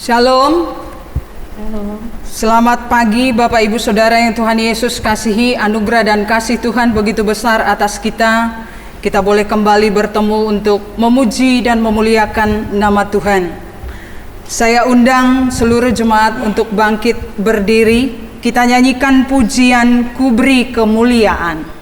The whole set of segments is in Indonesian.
Shalom. Selamat pagi Bapak Ibu Saudara yang Tuhan Yesus kasihi. Anugerah dan kasih Tuhan begitu besar atas kita. Kita boleh kembali bertemu untuk memuji dan memuliakan nama Tuhan. Saya undang seluruh jemaat untuk bangkit berdiri. Kita nyanyikan pujian Ku Beri Kemuliaan.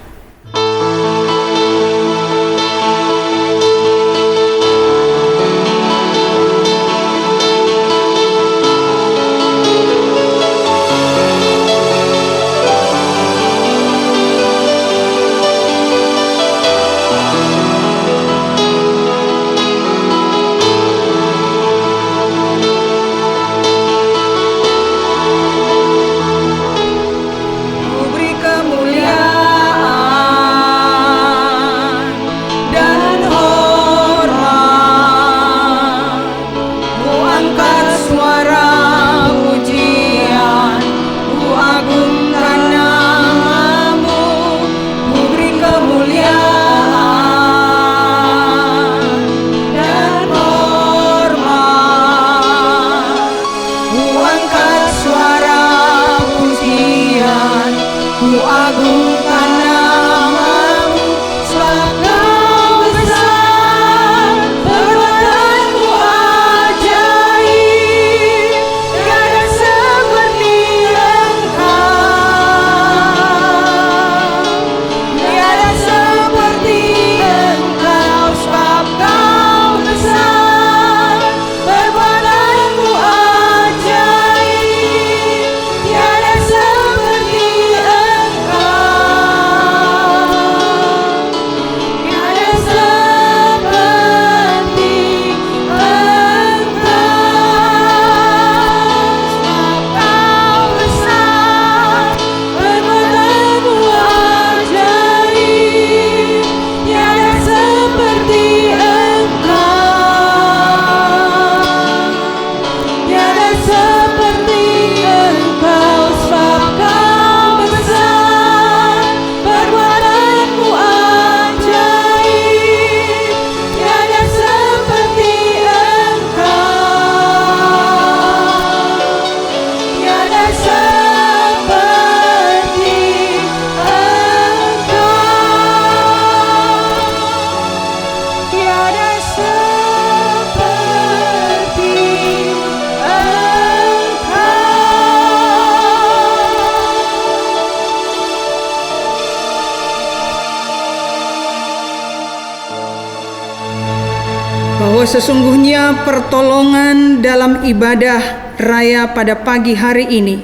Sesungguhnya pertolongan dalam ibadah raya pada pagi hari ini,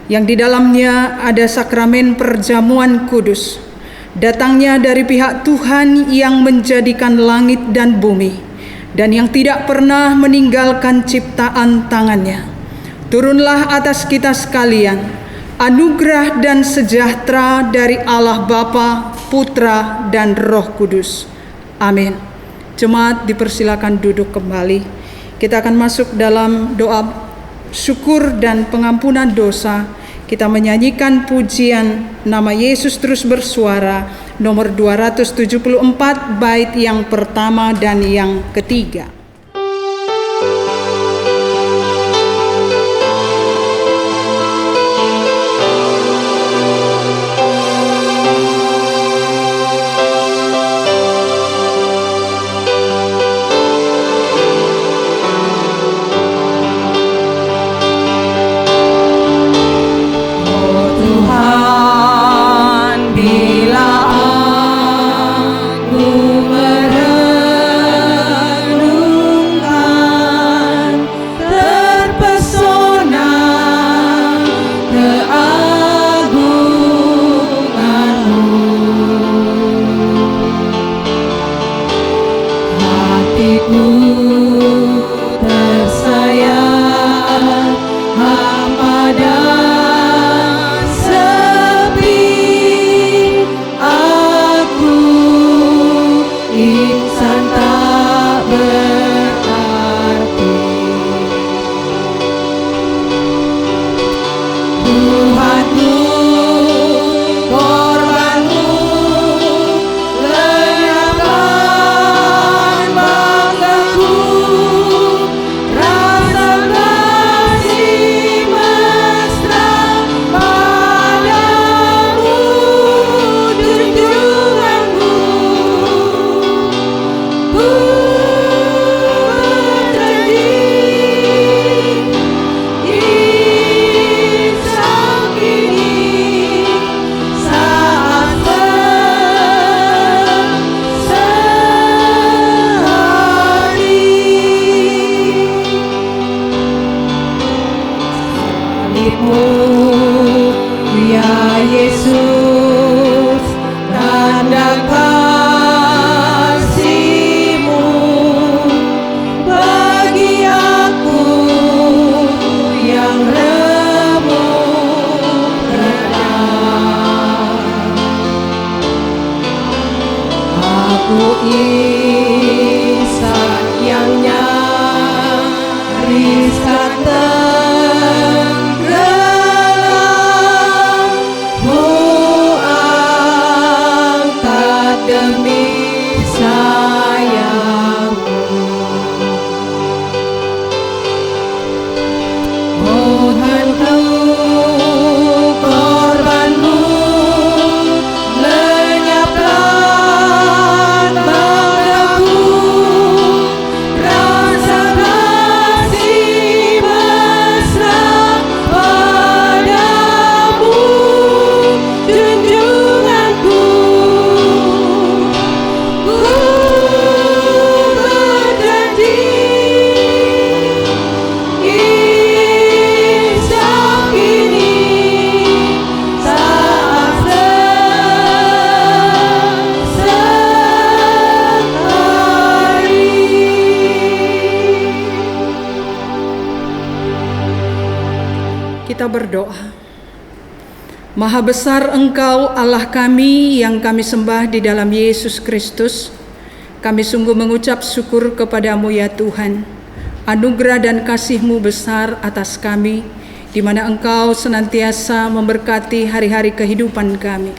yang di dalamnya ada sakramen perjamuan kudus, datangnya dari pihak Tuhan yang menjadikan langit dan bumi, dan yang tidak pernah meninggalkan ciptaan tangannya. Turunlah atas kita sekalian anugerah dan sejahtera dari Allah Bapa, Putra, dan Roh Kudus. Amin. Jemaat dipersilakan duduk kembali. Kita akan masuk dalam doa syukur dan pengampunan dosa. Kita menyanyikan pujian Nama Yesus Terus Bersuara nomor 274 bait yang pertama dan yang ketiga. Rasakan Oh Isa yang nyaris tenggelam, oh angkat demi sayangmu. Oh hentuk korbanmu lenyaplah banggaku, rasa kasih mesra padamu, junjunganku. Ku berjanji Ishak ini saat sehari. Kita berdoa. Maha besar Engkau Allah kami yang kami sembah di dalam Yesus Kristus. Kami sungguh mengucap syukur kepadamu ya Tuhan. Anugerah dan kasih-Mu besar atas kami, di mana Engkau senantiasa memberkati hari-hari kehidupan kami.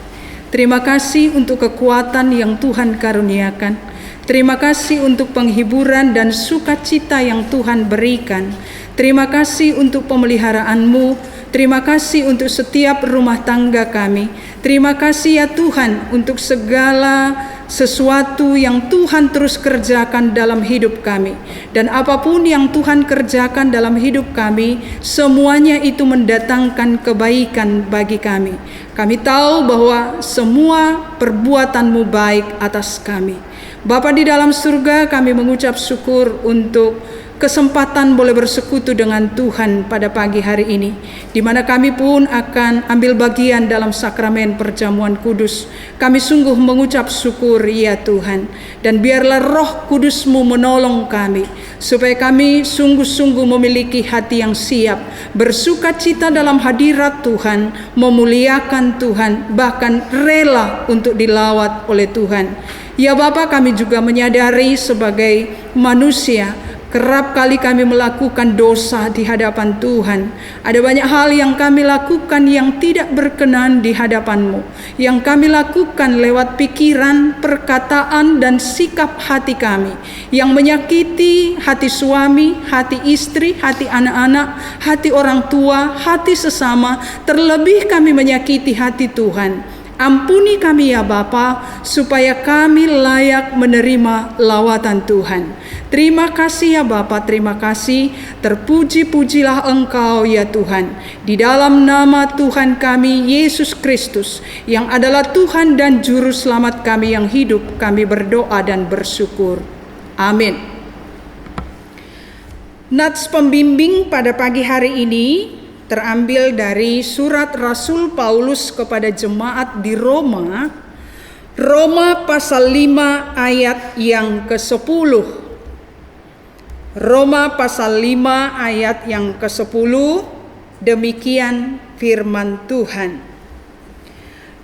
Terima kasih untuk kekuatan yang Tuhan karuniakan. Terima kasih untuk penghiburan dan sukacita yang Tuhan berikan. Terima kasih untuk pemeliharaan-Mu. Terima kasih untuk setiap rumah tangga kami. Terima kasih ya Tuhan untuk segala sesuatu yang Tuhan terus kerjakan dalam hidup kami. Dan apapun yang Tuhan kerjakan dalam hidup kami, semuanya itu mendatangkan kebaikan bagi kami. Kami tahu bahwa semua perbuatan-Mu baik atas kami. Bapa di dalam surga, kami mengucap syukur untuk kesempatan boleh bersekutu dengan Tuhan pada pagi hari ini, di mana kami pun akan ambil bagian dalam sakramen perjamuan kudus. Kami sungguh mengucap syukur ya Tuhan, dan biarlah Roh Kudus-Mu menolong kami, supaya kami sungguh-sungguh memiliki hati yang siap, bersukacita dalam hadirat Tuhan, memuliakan Tuhan, bahkan rela untuk dilawat oleh Tuhan. Ya Bapa, kami juga menyadari sebagai manusia, kerap kali kami melakukan dosa di hadapan Tuhan. Ada banyak hal yang kami lakukan yang tidak berkenan di hadapan-Mu, yang kami lakukan lewat pikiran, perkataan, dan sikap hati kami, yang menyakiti hati suami, hati istri, hati anak-anak, hati orang tua, hati sesama, terlebih kami menyakiti hati Tuhan. Ampuni kami ya Bapa, supaya kami layak menerima lawatan Tuhan. Terima kasih ya Bapa, terima kasih. Terpuji-pujilah Engkau ya Tuhan. Di dalam nama Tuhan kami Yesus Kristus, yang adalah Tuhan dan Juru Selamat kami yang hidup, kami berdoa dan bersyukur. Amin. Nats pembimbing pada pagi hari ini terambil dari surat Rasul Paulus kepada jemaat di Roma, Roma pasal 5 ayat yang ke-10. Roma pasal 5 ayat yang ke-10, demikian firman Tuhan.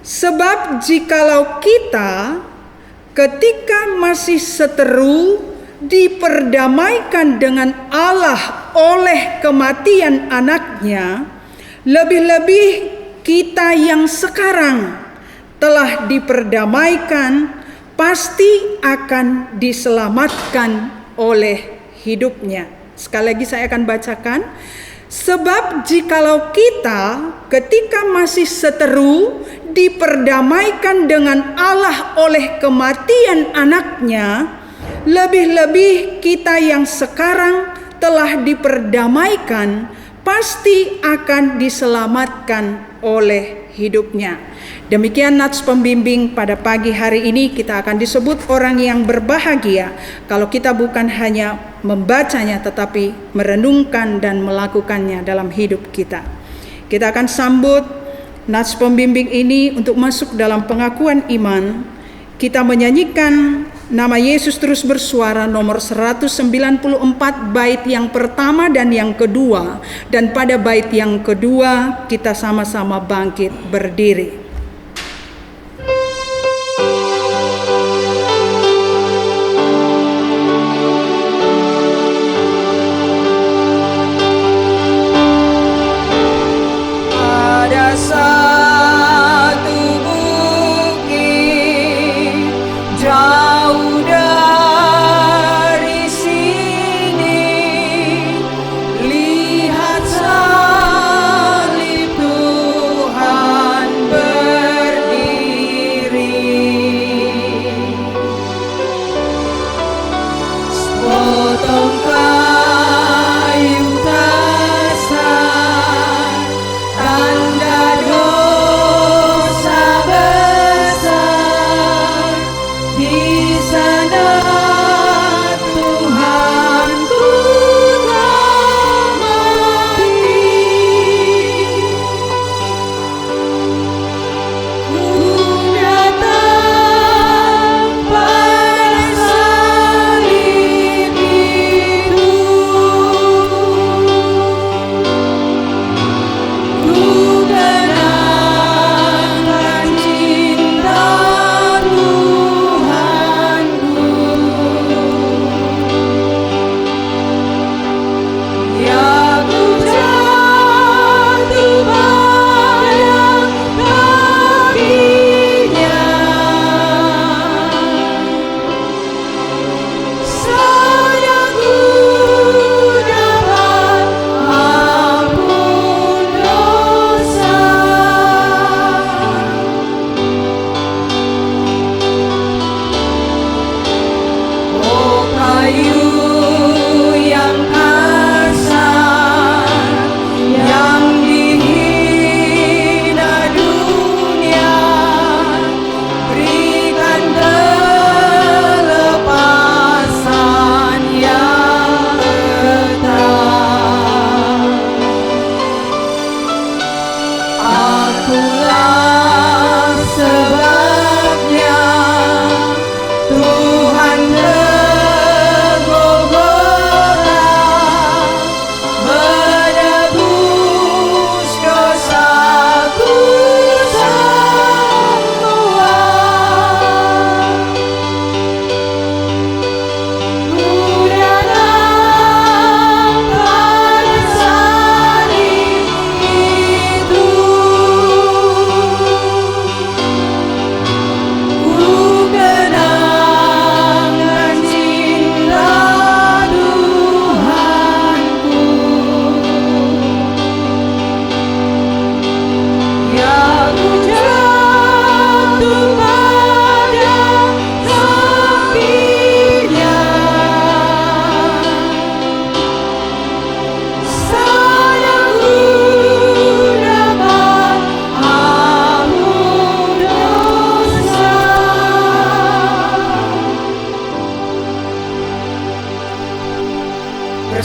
Sebab jikalau kita ketika masih seteru diperdamaikan dengan Allah oleh kematian anaknya, lebih-lebih kita yang sekarang telah diperdamaikan pasti akan diselamatkan oleh hidupnya. Sekali lagi saya akan bacakan. Sebab jikalau kita ketika masih seteru diperdamaikan dengan Allah oleh kematian anaknya, lebih-lebih kita yang sekarang telah diperdamaikan pasti akan diselamatkan oleh hidupnya. Demikian nats pembimbing pada pagi hari ini. Kita akan disebut orang yang berbahagia kalau kita bukan hanya membacanya, tetapi merenungkan dan melakukannya dalam hidup kita. Kita akan sambut nats pembimbing ini untuk masuk dalam pengakuan iman. Kita menyanyikan Nama Yesus Terus Bersuara nomor 194 bait yang pertama dan yang kedua. Dan pada bait yang kedua kita sama-sama bangkit berdiri.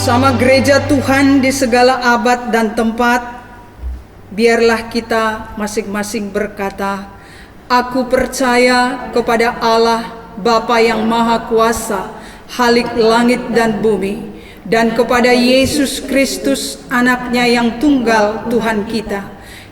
bersama gereja Tuhan di segala abad dan tempat, biarlah kita masing-masing berkata, aku percaya kepada Allah Bapa yang Maha Kuasa, Khalik langit dan bumi, dan kepada Yesus Kristus anaknya yang tunggal Tuhan kita,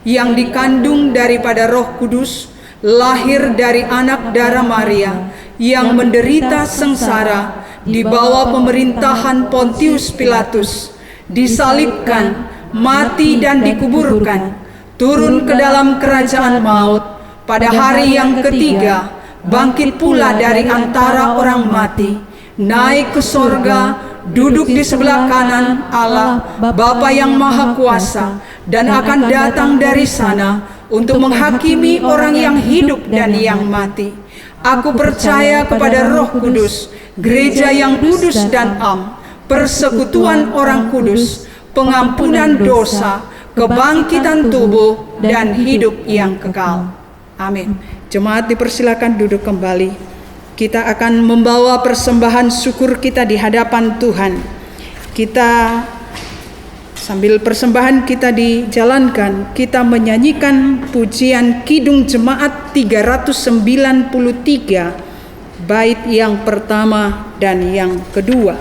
yang dikandung daripada Roh Kudus, lahir dari anak darah Maria, yang menderita sengsara di bawah pemerintahan Pontius Pilatus, disalibkan, mati dan dikuburkan, turun ke dalam kerajaan maut, pada hari yang ketiga bangkit pula dari antara orang mati, naik ke sorga, duduk di sebelah kanan Allah Bapa yang Maha Kuasa, dan akan datang dari sana untuk menghakimi orang yang hidup dan yang mati. Aku percaya kepada Roh Kudus, gereja yang kudus dan am, persekutuan orang kudus, pengampunan dosa, kebangkitan tubuh, dan hidup yang kekal. Amin. Jemaat dipersilakan duduk kembali. Kita akan membawa persembahan syukur kita di hadapan Tuhan. Kita sambil persembahan kita dijalankan, kita menyanyikan pujian Kidung Jemaat 393, bait yang pertama dan yang kedua.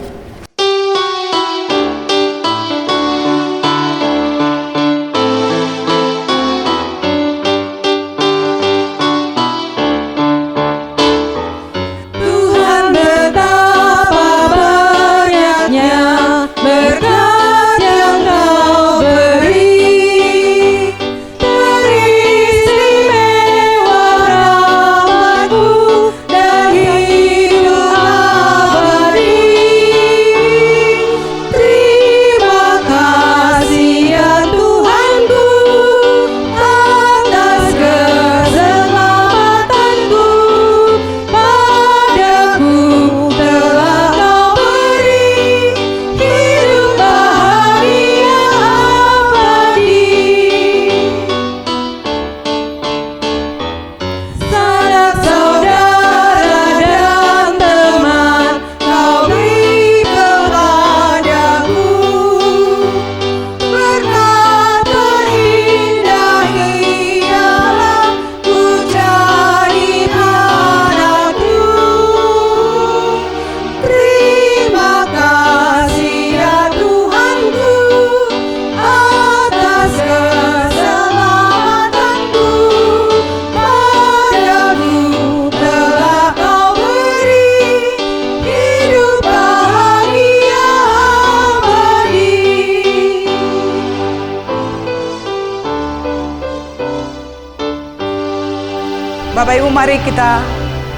Bapak Ibu, mari kita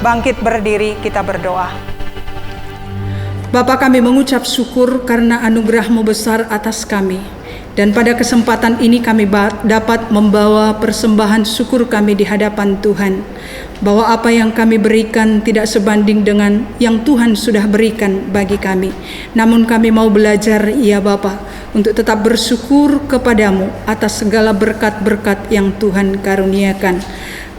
bangkit berdiri, kita berdoa. Bapa, kami mengucap syukur karena anugerah-Mu besar atas kami. Dan pada kesempatan ini kami dapat membawa persembahan syukur kami di hadapan Tuhan. Bahwa apa yang kami berikan tidak sebanding dengan yang Tuhan sudah berikan bagi kami. Namun kami mau belajar, ya Bapa, untuk tetap bersyukur kepadamu atas segala berkat-berkat yang Tuhan karuniakan.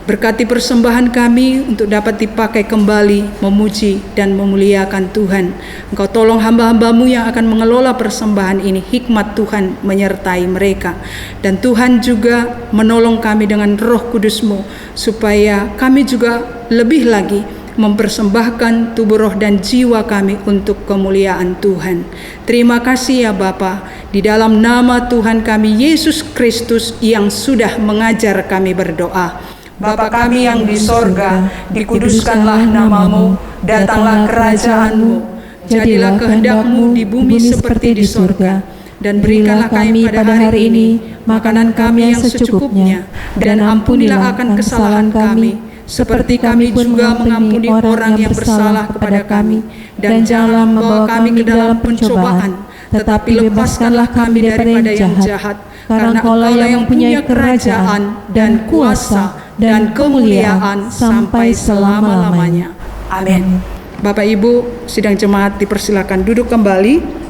Berkati persembahan kami untuk dapat dipakai kembali memuji dan memuliakan Tuhan. Engkau tolong hamba-hamba-Mu yang akan mengelola persembahan ini, hikmat Tuhan menyertai mereka. Dan Tuhan juga menolong kami dengan Roh Kudus-Mu, supaya kami juga lebih lagi mempersembahkan tubuh, roh, dan jiwa kami untuk kemuliaan Tuhan. Terima kasih ya Bapa, di dalam nama Tuhan kami Yesus Kristus yang sudah mengajar kami berdoa. Bapa kami yang di sorga, dikuduskanlah nama-Mu, datanglah kerajaan-Mu, jadilah kehendak-Mu di bumi seperti di sorga. Dan berikanlah kami pada hari ini makanan kami yang secukupnya, dan ampunilah akan kesalahan kami, seperti kami juga mengampuni orang yang bersalah kepada kami. Dan janganlah membawa kami ke dalam pencobaan, tetapi lepaskanlah kami daripada yang jahat, karena Engkaulah yang punya kerajaan dan kuasa dan kemuliaan sampai selama-lamanya. Amin. Bapak Ibu, sidang jemaat dipersilakan duduk kembali.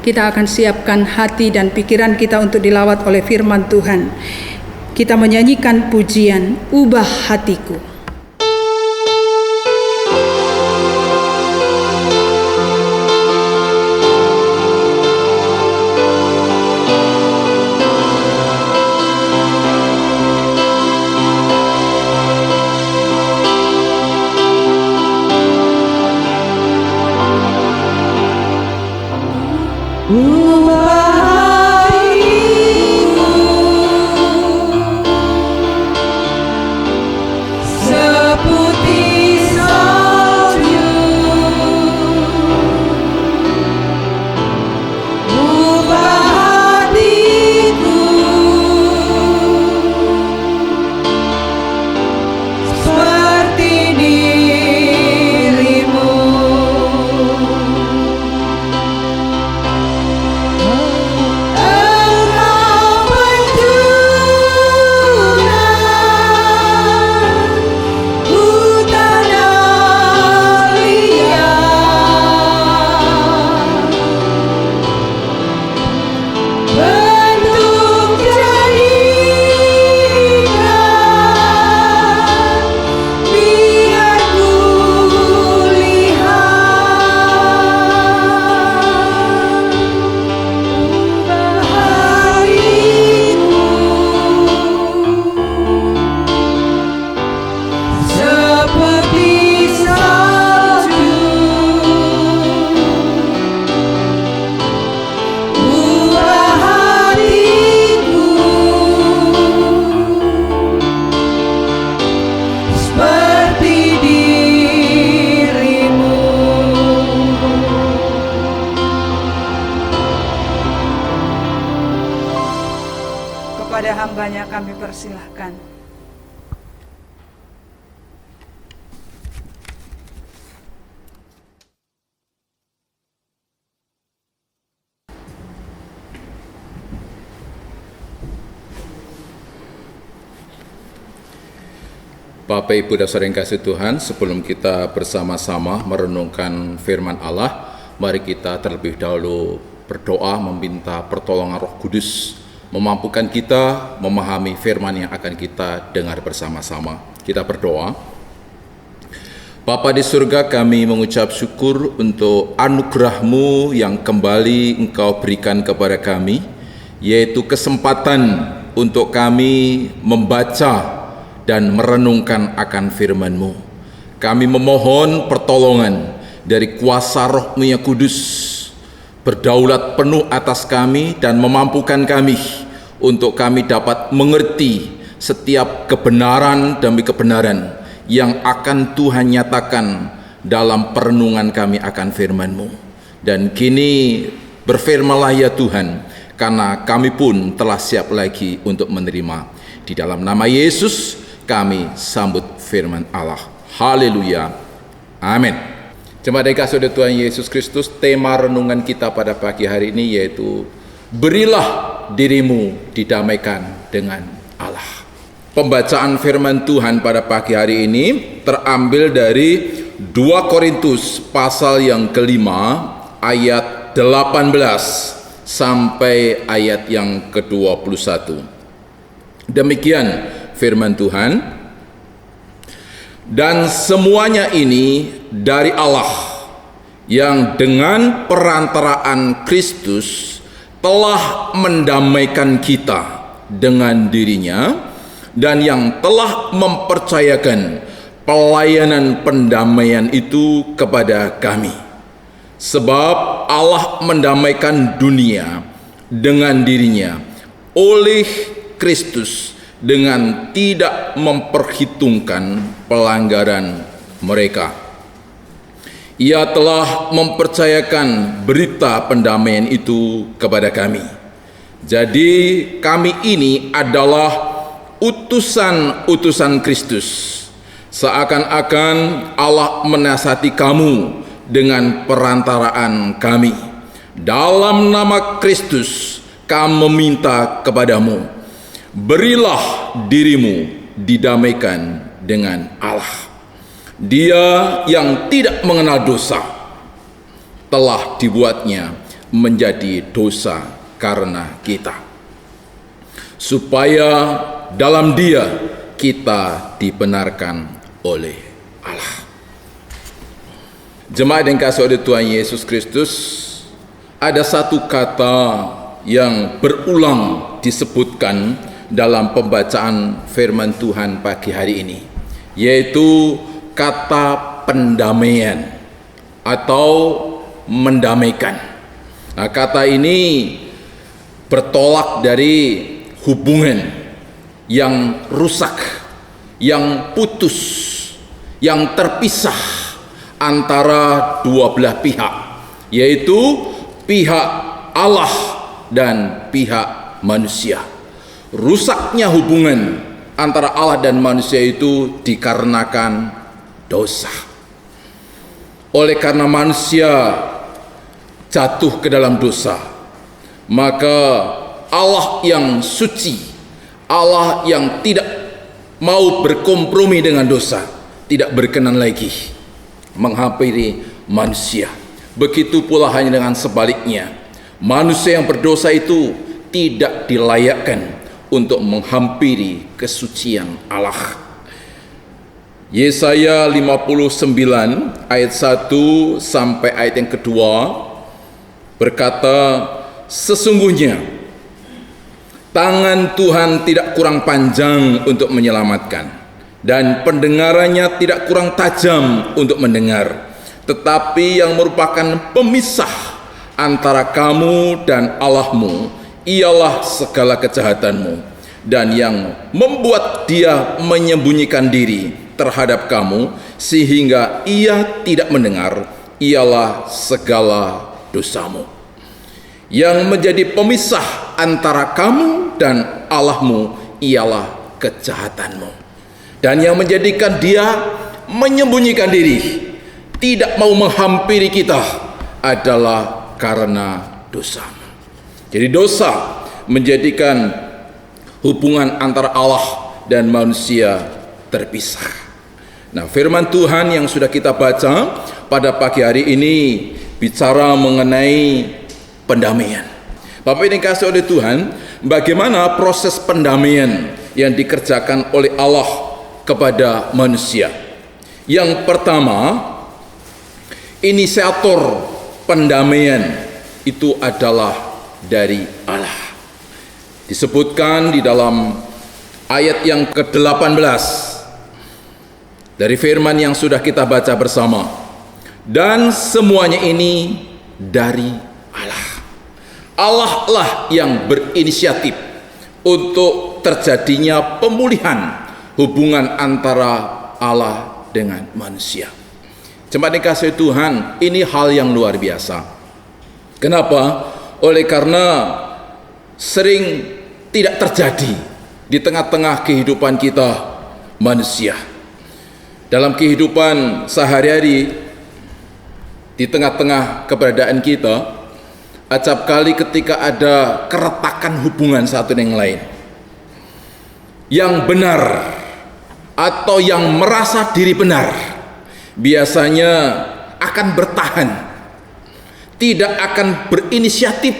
Kita akan siapkan hati dan pikiran kita untuk dilawat oleh firman Tuhan. Kita menyanyikan pujian Ubah Hatiku. ubah hatiku seputih salju, ubah hatiku seperti dirimu. Engkau bendungan hutan yang liar, bentuk jadikan biar ku lihat, ubah hatiku seperti salju, ubah hatiku seperti dirimu. Kepada hambanya kami persilahkan. Bapak Ibu dan Saudara yang kasih Tuhan, sebelum kita bersama-sama merenungkan firman Allah, mari kita terlebih dahulu berdoa meminta pertolongan Roh Kudus memampukan kita memahami firman yang akan kita dengar bersama-sama. Kita berdoa. Bapa di surga, kami mengucap syukur untuk anugerah-Mu yang kembali Engkau berikan kepada kami, yaitu kesempatan untuk kami membaca dan merenungkan akan firman-Mu. Kami memohon pertolongan dari kuasa Roh-Mu yang kudus, berdaulat penuh atas kami dan memampukan kami untuk kami dapat mengerti setiap kebenaran demi kebenaran yang akan Tuhan nyatakan dalam perenungan kami akan firman-Mu. Dan kini berfirmanlah ya Tuhan, karena kami pun telah siap lagi untuk menerima. Di dalam nama Yesus kami sambut firman Allah. Haleluya. Amin. Jemaat yang kasih oleh Tuhan Yesus Kristus, tema renungan kita pada pagi hari ini yaitu berilah dirimu didamaikan dengan Allah. Pembacaan firman Tuhan pada pagi hari ini terambil dari 2 Korintus pasal yang kelima ayat 18 sampai ayat yang ke-21. Demikian firman Tuhan, dan semuanya ini dari Allah yang dengan perantaraan Kristus telah mendamaikan kita dengan dirinya dan yang telah mempercayakan pelayanan pendamaian itu kepada kami. Sebab Allah mendamaikan dunia dengan dirinya oleh Kristus dengan tidak memperhitungkan pelanggaran mereka. Ia telah mempercayakan berita pendamaian itu kepada kami. Jadi kami ini adalah utusan-utusan Kristus. Seakan-akan Allah menasihati kamu dengan perantaraan kami. Dalam nama Kristus kami meminta kepadamu, berilah dirimu didamaikan dengan Allah. Dia yang tidak mengenal dosa telah dibuatnya menjadi dosa karena kita, supaya dalam Dia kita dibenarkan oleh Allah. Jemaat yang kasih oleh Tuhan Yesus Kristus, ada satu kata yang berulang disebutkan dalam pembacaan firman Tuhan pagi hari ini, yaitu kata pendamaian atau mendamaikan. Nah, kata ini bertolak dari hubungan yang rusak, yang putus, yang terpisah antara dua belah pihak, yaitu pihak Allah dan pihak manusia. Rusaknya hubungan antara Allah dan manusia itu dikarenakan dosa. Oleh karena manusia jatuh ke dalam dosa, maka Allah yang suci, Allah yang tidak mau berkompromi dengan dosa, tidak berkenan lagi menghampiri manusia. Begitu pula hanya dengan sebaliknya, manusia yang berdosa itu tidak dilayakkan untuk menghampiri kesucian Allah. Yesaya 59 ayat 1 sampai ayat yang kedua berkata, sesungguhnya tangan Tuhan tidak kurang panjang untuk menyelamatkan, dan pendengarannya tidak kurang tajam untuk mendengar, tetapi yang merupakan pemisah antara kamu dan Allahmu ialah segala kejahatanmu, dan yang membuat dia menyembunyikan diri terhadap kamu sehingga ia tidak mendengar ialah segala dosamu. Yang menjadi pemisah antara kamu dan Allahmu ialah kejahatanmu, dan yang menjadikan dia menyembunyikan diri, tidak mau menghampiri kita adalah karena dosa. Jadi dosa menjadikan hubungan antara Allah dan manusia terpisah. Nah, firman Tuhan yang sudah kita baca pada pagi hari ini bicara mengenai pendamaian. Bapak ini kasih oleh Tuhan, bagaimana proses pendamaian yang dikerjakan oleh Allah kepada manusia. Yang pertama, inisiator pendamaian itu adalah dari Allah. Disebutkan di dalam ayat yang ke-18 dari firman yang sudah kita baca bersama. Dan semuanya ini dari Allah. Allah lah yang berinisiatif untuk terjadinya pemulihan hubungan antara Allah dengan manusia. Jemaat dikasihi Tuhan, ini hal yang luar biasa. Kenapa? Oleh karena sering tidak terjadi di tengah-tengah kehidupan kita manusia. Dalam kehidupan sehari-hari, di tengah-tengah keberadaan kita, acap kali ketika ada keretakan hubungan satu dengan lain, yang benar atau yang merasa diri benar biasanya akan bertahan, tidak akan berinisiatif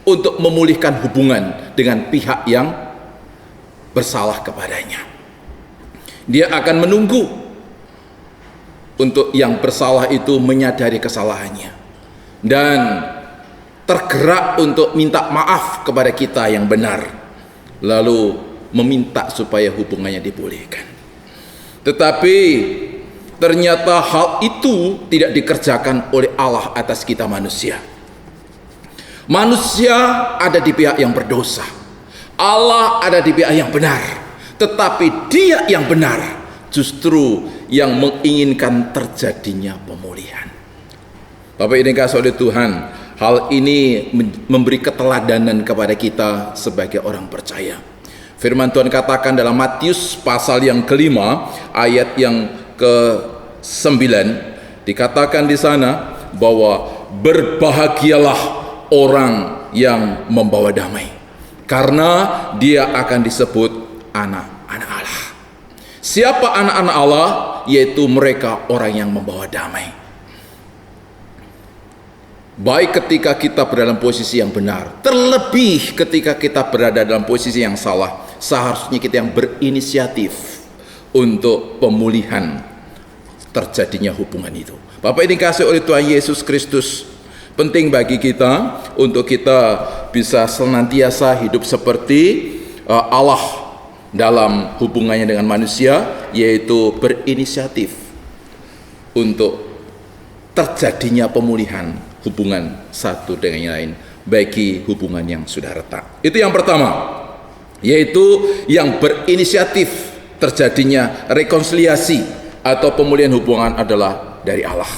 untuk memulihkan hubungan dengan pihak yang bersalah kepadanya. Dia akan menunggu untuk yang bersalah itu menyadari kesalahannya dan tergerak untuk minta maaf kepada kita yang benar, lalu meminta supaya hubungannya dipulihkan. Tetapi ternyata hal itu tidak dikerjakan oleh Allah atas kita manusia. Manusia ada di pihak yang berdosa, Allah ada di pihak yang benar. Tetapi Dia yang benar justru yang menginginkan terjadinya pemulihan. Bapak ini kasih oleh Tuhan, hal ini memberi keteladanan kepada kita sebagai orang percaya. Firman Tuhan katakan dalam Matius pasal yang kelima ayat yang ke-9, dikatakan di sana bahwa berbahagialah orang yang membawa damai, karena dia akan disebut anak-anak Allah. Siapa anak-anak Allah? Yaitu mereka orang yang membawa damai. Baik ketika kita berada dalam posisi yang benar, terlebih ketika kita berada dalam posisi yang salah, seharusnya kita yang berinisiatif untuk pemulihan terjadinya hubungan itu. Bapak ini kasih oleh Tuhan Yesus Kristus, penting bagi kita untuk kita bisa senantiasa hidup seperti Allah dalam hubungannya dengan manusia, yaitu berinisiatif untuk terjadinya pemulihan hubungan satu dengan yang lain, bagi hubungan yang sudah retak. Itu yang pertama, yaitu yang berinisiatif terjadinya rekonsiliasi atau pemulihan hubungan adalah dari Allah.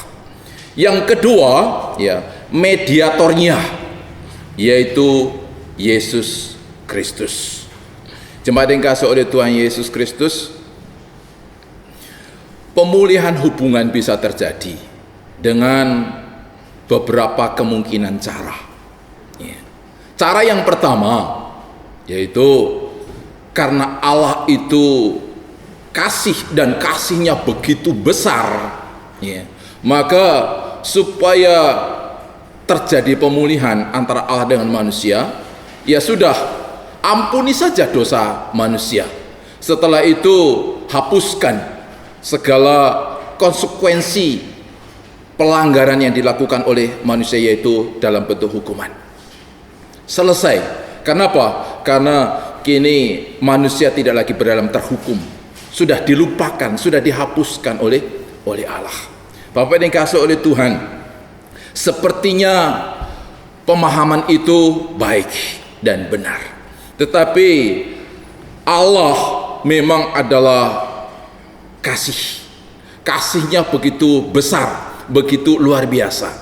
Yang kedua, ya, mediatornya, yaitu Yesus Kristus. Jemaat yang dikasihi oleh Tuhan Yesus Kristus, pemulihan hubungan bisa terjadi dengan beberapa kemungkinan cara. Cara yang pertama, yaitu karena Allah itu kasih dan kasihnya begitu besar, maka supaya terjadi pemulihan antara Allah dengan manusia, ya sudah, ampuni saja dosa manusia. Setelah itu hapuskan segala konsekuensi pelanggaran yang dilakukan oleh manusia, yaitu dalam bentuk hukuman. Selesai. Kenapa? Karena kini manusia tidak lagi berdalam terhukum, sudah dilupakan, sudah dihapuskan oleh Allah. Bapak yang dikasihi oleh Tuhan, sepertinya pemahaman itu baik dan benar, tetapi Allah memang adalah kasihnya begitu besar, begitu luar biasa.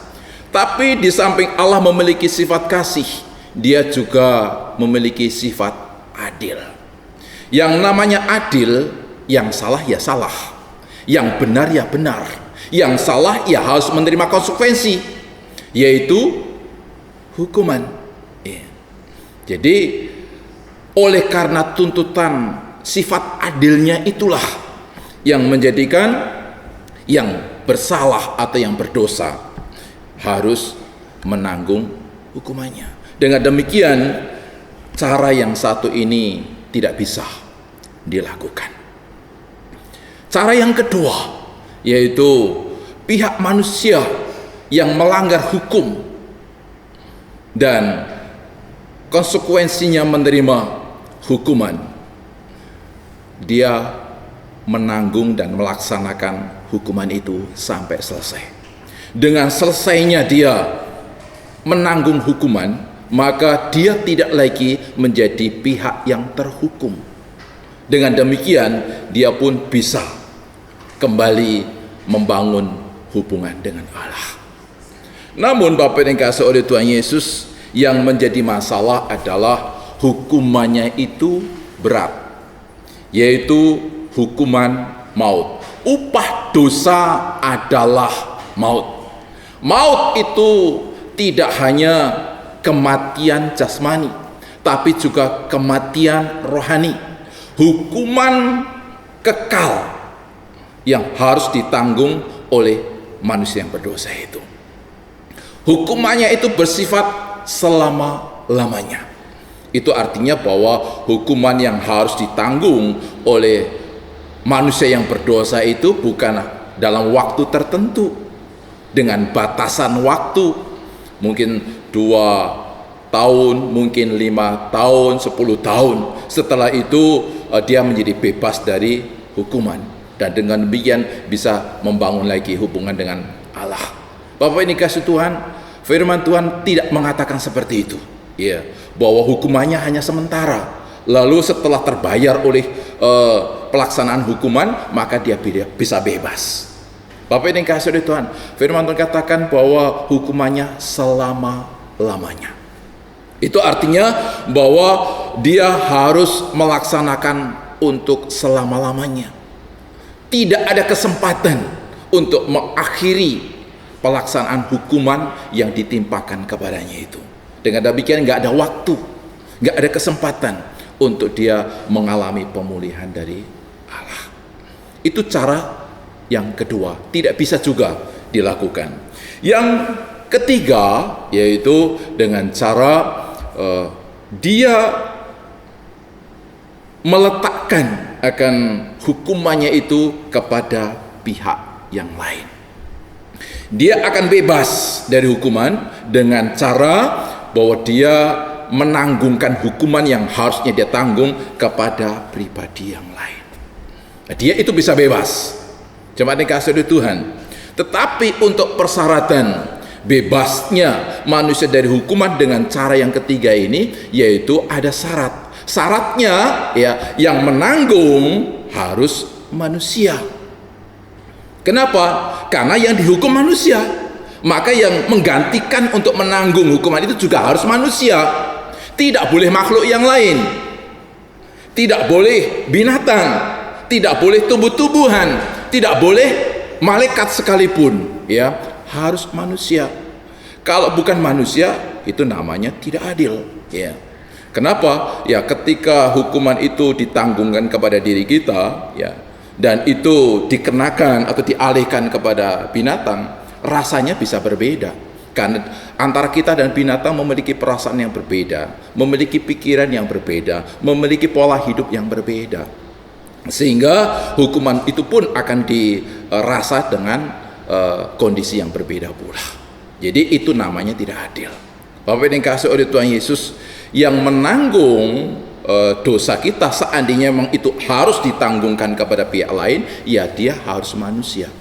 Tapi di samping Allah memiliki sifat kasih, Dia juga memiliki sifat adil. Yang namanya adil, yang salah ya salah, yang benar ya benar, yang salah ya harus menerima konsekuensi, yaitu hukuman. Jadi oleh karena tuntutan sifat adilnya itulah yang menjadikan yang bersalah atau yang berdosa harus menanggung hukumannya. Dengan demikian, cara yang satu ini tidak bisa dilakukan. Cara yang kedua, yaitu pihak manusia yang melanggar hukum dan konsekuensinya menerima hukuman, dia menanggung dan melaksanakan hukuman itu sampai selesai. Dengan selesainya dia menanggung hukuman, maka dia tidak lagi menjadi pihak yang terhukum. Dengan demikian, dia pun bisa kembali membangun hubungan dengan Allah. Namun Bapak yang dikasihi oleh Tuhan Yesus, yang menjadi masalah adalah hukumannya itu berat, yaitu hukuman maut. Upah dosa adalah maut. Maut itu tidak hanya kematian jasmani, tapi juga kematian rohani. Hukuman kekal yang harus ditanggung oleh manusia yang berdosa itu. Hukumannya itu bersifat selama-lamanya. Itu artinya bahwa hukuman yang harus ditanggung oleh manusia yang berdosa itu bukan dalam waktu tertentu, dengan batasan waktu, mungkin 2 tahun, mungkin 5 tahun, 10 tahun. Setelah itu dia menjadi bebas dari hukuman, dan dengan demikian bisa membangun lagi hubungan dengan Allah. Bapak ini kasih Tuhan, firman Tuhan tidak mengatakan seperti itu, bahwa hukumannya hanya sementara, lalu setelah terbayar oleh pelaksanaan hukuman, maka dia bisa bebas. Bapak ini kasih oleh Tuhan, firman Tuhan katakan bahwa hukumannya selama-lamanya. Itu artinya bahwa dia harus melaksanakan untuk selama-lamanya. Tidak ada kesempatan untuk mengakhiri pelaksanaan hukuman yang ditimpakan kepadanya itu. Dengan demikian nggak ada waktu, nggak ada kesempatan untuk dia mengalami pemulihan dari Allah. Itu cara yang kedua, tidak bisa juga dilakukan. Yang ketiga, yaitu dengan cara dia meletakkan akan hukumannya itu kepada pihak yang lain. Dia akan bebas dari hukuman dengan cara bahwa dia menanggungkan hukuman yang harusnya dia tanggung kepada pribadi yang lain. Dia itu bisa bebas, jemaat yang dikasihi oleh Tuhan. Tetapi untuk persyaratan bebasnya manusia dari hukuman dengan cara yang ketiga ini, yaitu ada syarat. Syaratnya ya, yang menanggung harus manusia. Kenapa? Karena yang dihukum manusia, maka yang menggantikan untuk menanggung hukuman itu juga harus manusia. Tidak boleh makhluk yang lain, tidak boleh binatang, tidak boleh tumbuh-tumbuhan, tidak boleh malaikat sekalipun, ya, harus manusia. Kalau bukan manusia, itu namanya tidak adil, ya. Kenapa? Ya, ketika hukuman itu ditanggungkan kepada diri kita, ya, dan itu dikenakan atau dialihkan kepada binatang, rasanya bisa berbeda. Karena antara kita dan binatang memiliki perasaan yang berbeda, memiliki pikiran yang berbeda, memiliki pola hidup yang berbeda. Sehingga hukuman itu pun akan dirasa dengan kondisi yang berbeda pula. Jadi itu namanya tidak adil. Bapak yang dikasihi oleh Tuhan Yesus, yang menanggung dosa kita, seandainya memang itu harus ditanggungkan kepada pihak lain, ya dia harus manusia.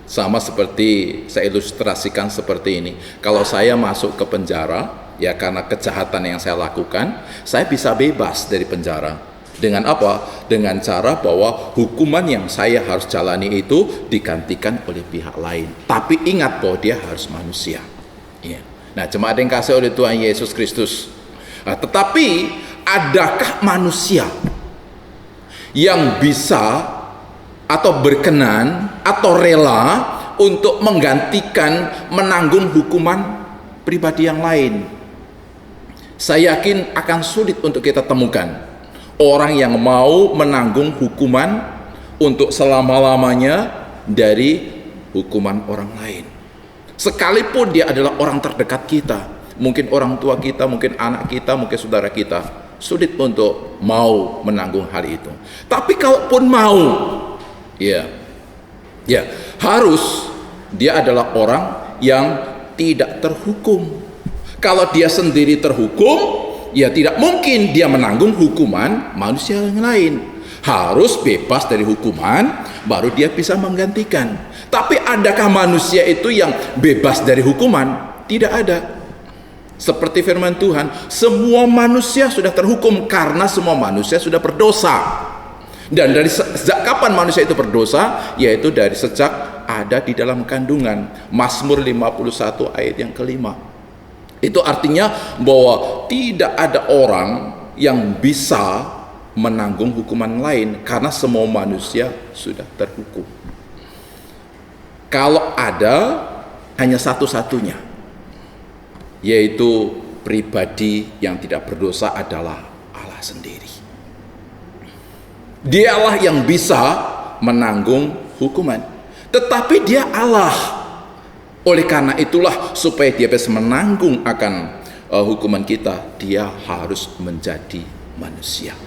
Sama seperti saya ilustrasikan seperti ini. Kalau saya masuk ke penjara, ya karena kejahatan yang saya lakukan, saya bisa bebas dari penjara. Dengan apa? Dengan cara bahwa hukuman yang saya harus jalani itu digantikan oleh pihak lain. Tapi ingat bahwa dia harus manusia. Ya. Nah, jemaat yang kasih oleh Tuhan Yesus Kristus. Nah, tetapi adakah manusia yang bisa atau berkenan atau rela untuk menggantikan menanggung hukuman pribadi yang lain? Saya yakin akan sulit untuk kita temukan orang yang mau menanggung hukuman untuk selama-lamanya dari hukuman orang lain. Sekalipun dia adalah orang terdekat kita, mungkin orang tua kita, mungkin anak kita, mungkin saudara kita, sulit untuk mau menanggung hal itu. Tapi kalaupun mau, ya, harus dia adalah orang yang tidak terhukum. Kalau dia sendiri terhukum, ya tidak mungkin dia menanggung hukuman manusia yang lain. Harus bebas dari hukuman, baru dia bisa menggantikan. Tapi adakah manusia itu yang bebas dari hukuman? Tidak ada. Seperti firman Tuhan, semua manusia sudah terhukum karena semua manusia sudah berdosa. Dan dari sejak kapan manusia itu berdosa? Yaitu dari sejak ada di dalam kandungan. Mazmur 51 ayat yang kelima. Itu artinya bahwa tidak ada orang yang bisa menanggung hukuman lain karena semua manusia sudah terhukum. Kalau ada, hanya satu-satunya, yaitu pribadi yang tidak berdosa adalah Allah sendiri. Dialah yang bisa menanggung hukuman, tetapi dia Allah. Oleh karena itulah, supaya dia bisa menanggung akan hukuman kita, dia harus menjadi manusia,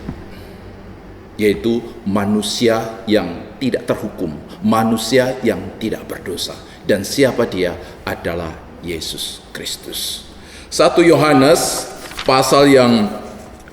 yaitu manusia yang tidak terhukum, manusia yang tidak berdosa. Dan siapa dia? Adalah Yesus Kristus. 1 Yohanes pasal yang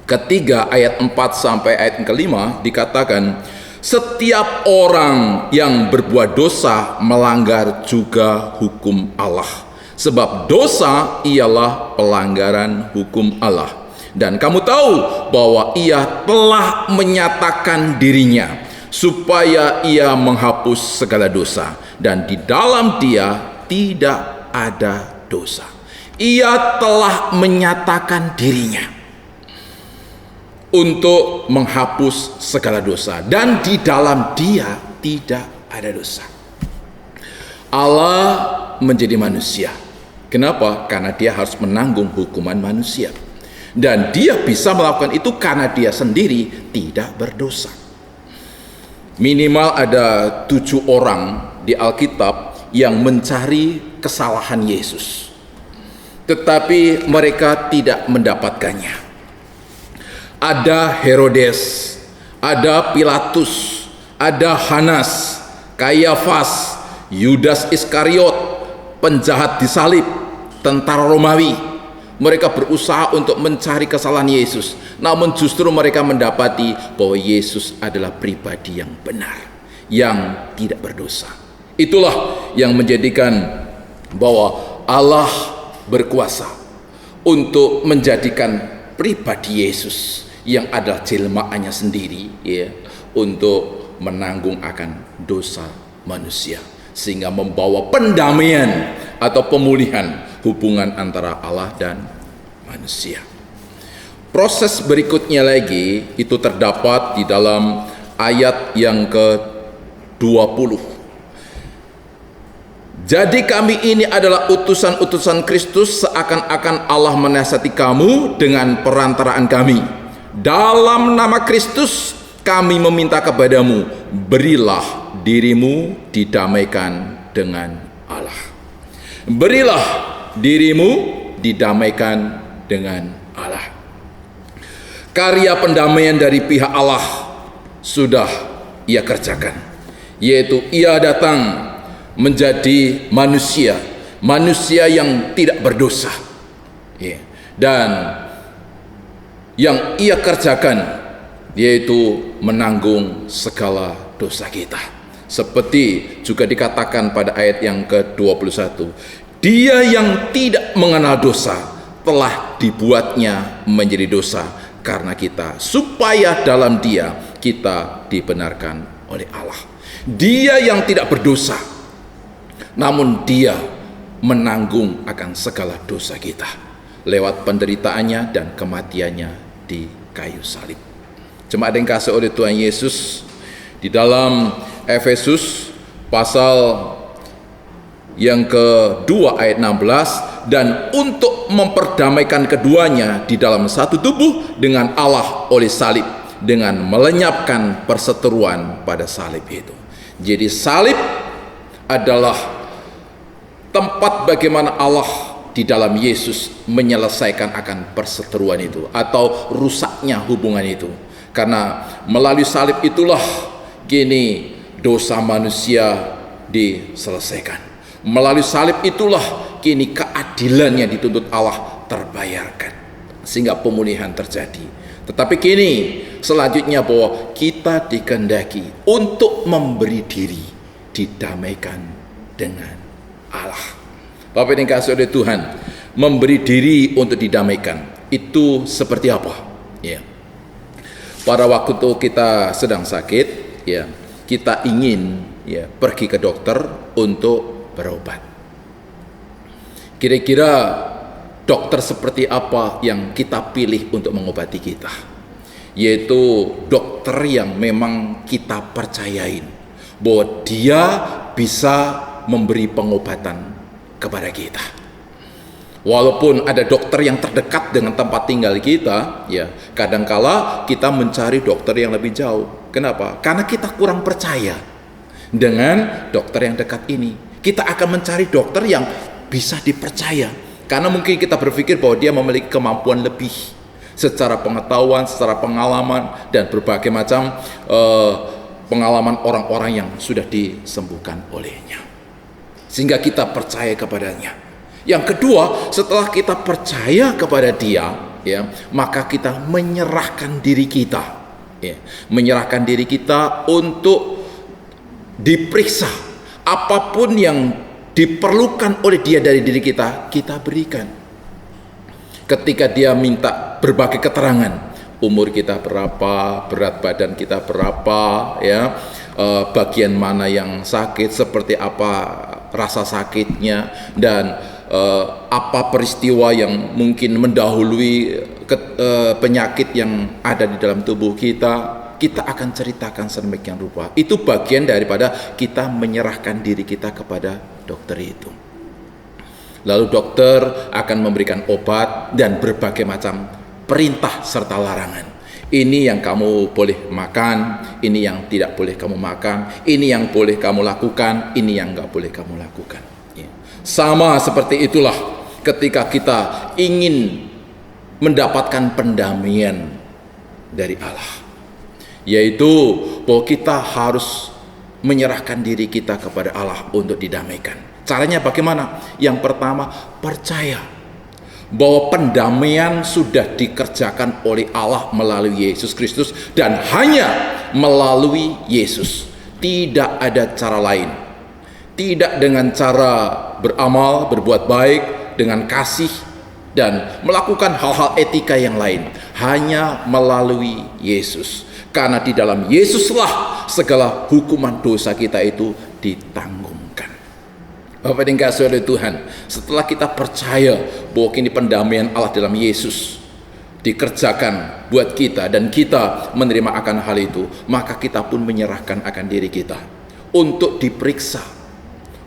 ketiga ayat 4 sampai ayat yang kelima dikatakan, setiap orang yang berbuat dosa melanggar juga hukum Allah, sebab dosa ialah pelanggaran hukum Allah. Dan kamu tahu bahwa ia telah menyatakan dirinya supaya ia menghapus segala dosa, dan di dalam dia tidak ada dosa. Ia telah menyatakan dirinya untuk menghapus segala dosa, dan di dalam dia tidak ada dosa. Allah menjadi manusia. Kenapa? Karena dia harus menanggung hukuman manusia. Dan dia bisa melakukan itu karena dia sendiri tidak berdosa. Minimal ada 7 orang di Alkitab yang mencari kesalahan Yesus, tetapi mereka tidak mendapatkannya. Ada Herodes, ada Pilatus, ada Hanas, Kayafas, Yudas Iskariot, penjahat disalib, tentara Romawi. Mereka berusaha untuk mencari kesalahan Yesus, namun justru mereka mendapati bahwa Yesus adalah pribadi yang benar, yang tidak berdosa, Itulah yang menjadikan bahwa Allah berkuasa untuk menjadikan pribadi Yesus yang adalah jelmaannya sendiri, ya, untuk menanggung akan dosa manusia, sehingga membawa pendamaian atau pemulihan hubungan antara Allah dan manusia. Proses berikutnya lagi itu terdapat di dalam ayat yang ke-20. Jadi kami ini adalah utusan-utusan Kristus, seakan-akan Allah menasihati kamu dengan perantaraan kami. Dalam nama Kristus kami meminta kepadamu, berilah dirimu didamaikan dengan Allah. Berilah dirimu didamaikan dengan Allah. Karya pendamaian dari pihak Allah sudah Ia kerjakan, yaitu Ia datang menjadi manusia yang tidak berdosa, ya. Dan yang Ia kerjakan yaitu menanggung segala dosa kita, seperti juga dikatakan pada ayat yang ke-21, Dia yang tidak mengenal dosa telah dibuatnya menjadi dosa karena kita, supaya dalam Dia kita dibenarkan oleh Allah. Dia yang tidak berdosa, namun Dia menanggung akan segala dosa kita lewat penderitaannya dan kematiannya di kayu salib. Jemaat yang kasih oleh Tuhan Yesus, di dalam Efesus pasal yang kedua ayat 16, dan untuk memperdamaikan keduanya di dalam satu tubuh dengan Allah oleh salib, dengan melenyapkan perseteruan pada salib itu. Jadi salib adalah tempat bagaimana Allah di dalam Yesus menyelesaikan akan perseteruan itu atau rusaknya hubungan itu. Karena melalui salib itulah kini dosa manusia diselesaikan. Melalui salib itulah kini keadilan yang dituntut Allah terbayarkan, sehingga pemulihan terjadi. Tetapi kini selanjutnya bahwa kita dikehendaki untuk memberi diri didamaikan dengan Allah. Bapak yang dikasihi oleh Tuhan, memberi diri untuk didamaikan itu seperti apa? Ya. Pada waktu itu kita sedang sakit, ya, kita ingin, ya, pergi ke dokter untuk berobat. Kira-kira dokter seperti apa yang kita pilih untuk mengobati kita? Yaitu dokter yang memang kita percayain bahwa dia bisa memberi pengobatan kepada kita. Walaupun ada dokter yang terdekat dengan tempat tinggal kita, ya, kadangkala kita mencari dokter yang lebih jauh. Kenapa? Karena kita kurang percaya dengan dokter yang dekat ini. Kita akan mencari dokter yang bisa dipercaya, karena mungkin kita berpikir bahwa dia memiliki kemampuan lebih secara pengetahuan, secara pengalaman, dan berbagai macam pengalaman orang-orang yang sudah disembuhkan olehnya, sehingga kita percaya kepadanya. Yang kedua, setelah kita percaya kepada dia, ya, maka kita menyerahkan diri kita, ya, menyerahkan diri kita untuk diperiksa. Apapun yang diperlukan oleh dia dari diri kita, kita berikan. Ketika dia minta berbagai keterangan, umur kita berapa, berat badan kita berapa, ya, bagian mana yang sakit, seperti apa rasa sakitnya, dan apa peristiwa yang mungkin mendahului penyakit yang ada di dalam tubuh kita, kita akan ceritakan sedemikian rupa. Itu bagian daripada kita menyerahkan diri kita kepada dokter itu. Lalu dokter akan memberikan obat dan berbagai macam perintah serta larangan. Ini yang kamu boleh makan, ini yang tidak boleh kamu makan, ini yang boleh kamu lakukan, ini yang nggak boleh kamu lakukan. Sama seperti itulah ketika kita ingin mendapatkan pendamaian dari Allah, yaitu bahwa kita harus menyerahkan diri kita kepada Allah untuk didamaikan. Caranya bagaimana? Yang pertama, percaya bahwa pendamaian sudah dikerjakan oleh Allah melalui Yesus Kristus, dan hanya melalui Yesus. Tidak ada cara lain. Tidak dengan cara beramal, berbuat baik, dengan kasih, dan melakukan hal-hal etika yang lain. Hanya melalui Yesus. Karena di dalam Yesuslah segala hukuman dosa kita itu ditanggungan. Bapak dan kasih oleh Tuhan, setelah kita percaya bahwa kini pendamaian Allah dalam Yesus dikerjakan buat kita dan kita menerima akan hal itu, maka kita pun menyerahkan akan diri kita untuk diperiksa,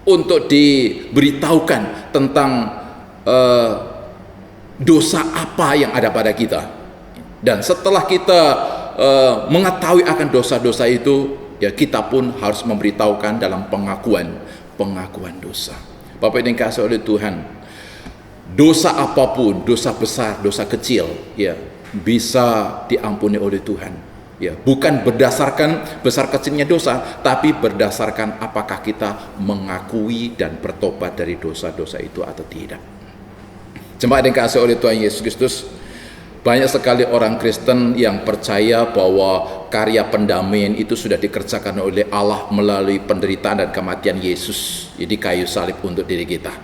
untuk diberitahukan tentang dosa apa yang ada pada kita. Dan setelah kita mengetahui akan dosa-dosa itu, ya kita pun harus memberitahukan dalam pengakuan dosa. Bapak yang dikasihi oleh Tuhan, dosa apapun, dosa besar, dosa kecil, ya bisa diampuni oleh Tuhan. Ya, bukan berdasarkan besar kecilnya dosa, tapi berdasarkan apakah kita mengakui dan bertobat dari dosa-dosa itu atau tidak. Jemaat yang dikasihi oleh Tuhan Yesus Kristus, banyak sekali orang Kristen yang percaya bahwa karya pendamaian itu sudah dikerjakan oleh Allah melalui penderitaan dan kematian Yesus di kayu salib untuk diri kita.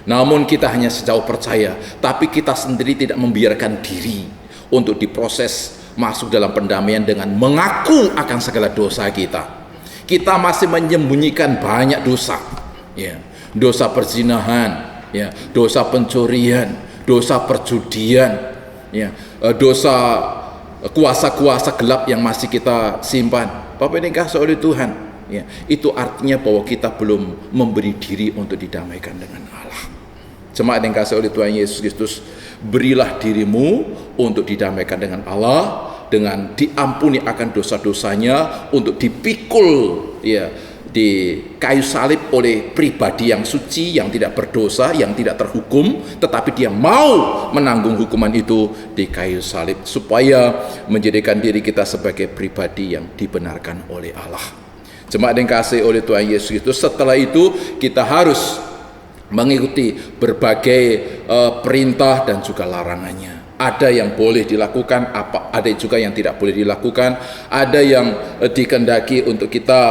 Namun kita hanya sejauh percaya, tapi kita sendiri tidak membiarkan diri untuk diproses masuk dalam pendamaian dengan mengaku akan segala dosa kita. Kita masih menyembunyikan banyak dosa, ya, dosa perzinahan, ya, dosa pencurian, dosa perjudian, ya, dosa kuasa-kuasa gelap yang masih kita simpan. Bapak ini kasih oleh Tuhan, ya, itu artinya bahwa kita belum memberi diri untuk didamaikan dengan Allah. Jemaat yang kasih oleh Tuhan Yesus Kristus, berilah dirimu untuk didamaikan dengan Allah, dengan diampuni akan dosa-dosanya, untuk dipikul, ya, di kayu salib oleh pribadi yang suci, yang tidak berdosa, yang tidak terhukum, tetapi dia mau menanggung hukuman itu di kayu salib supaya menjadikan diri kita sebagai pribadi yang dibenarkan oleh Allah. Jemaat yang kasih oleh Tuhan Yesus Kristus, setelah itu kita harus mengikuti berbagai perintah dan juga larangannya. Ada yang boleh dilakukan, ada juga yang tidak boleh dilakukan, ada yang dikehendaki untuk kita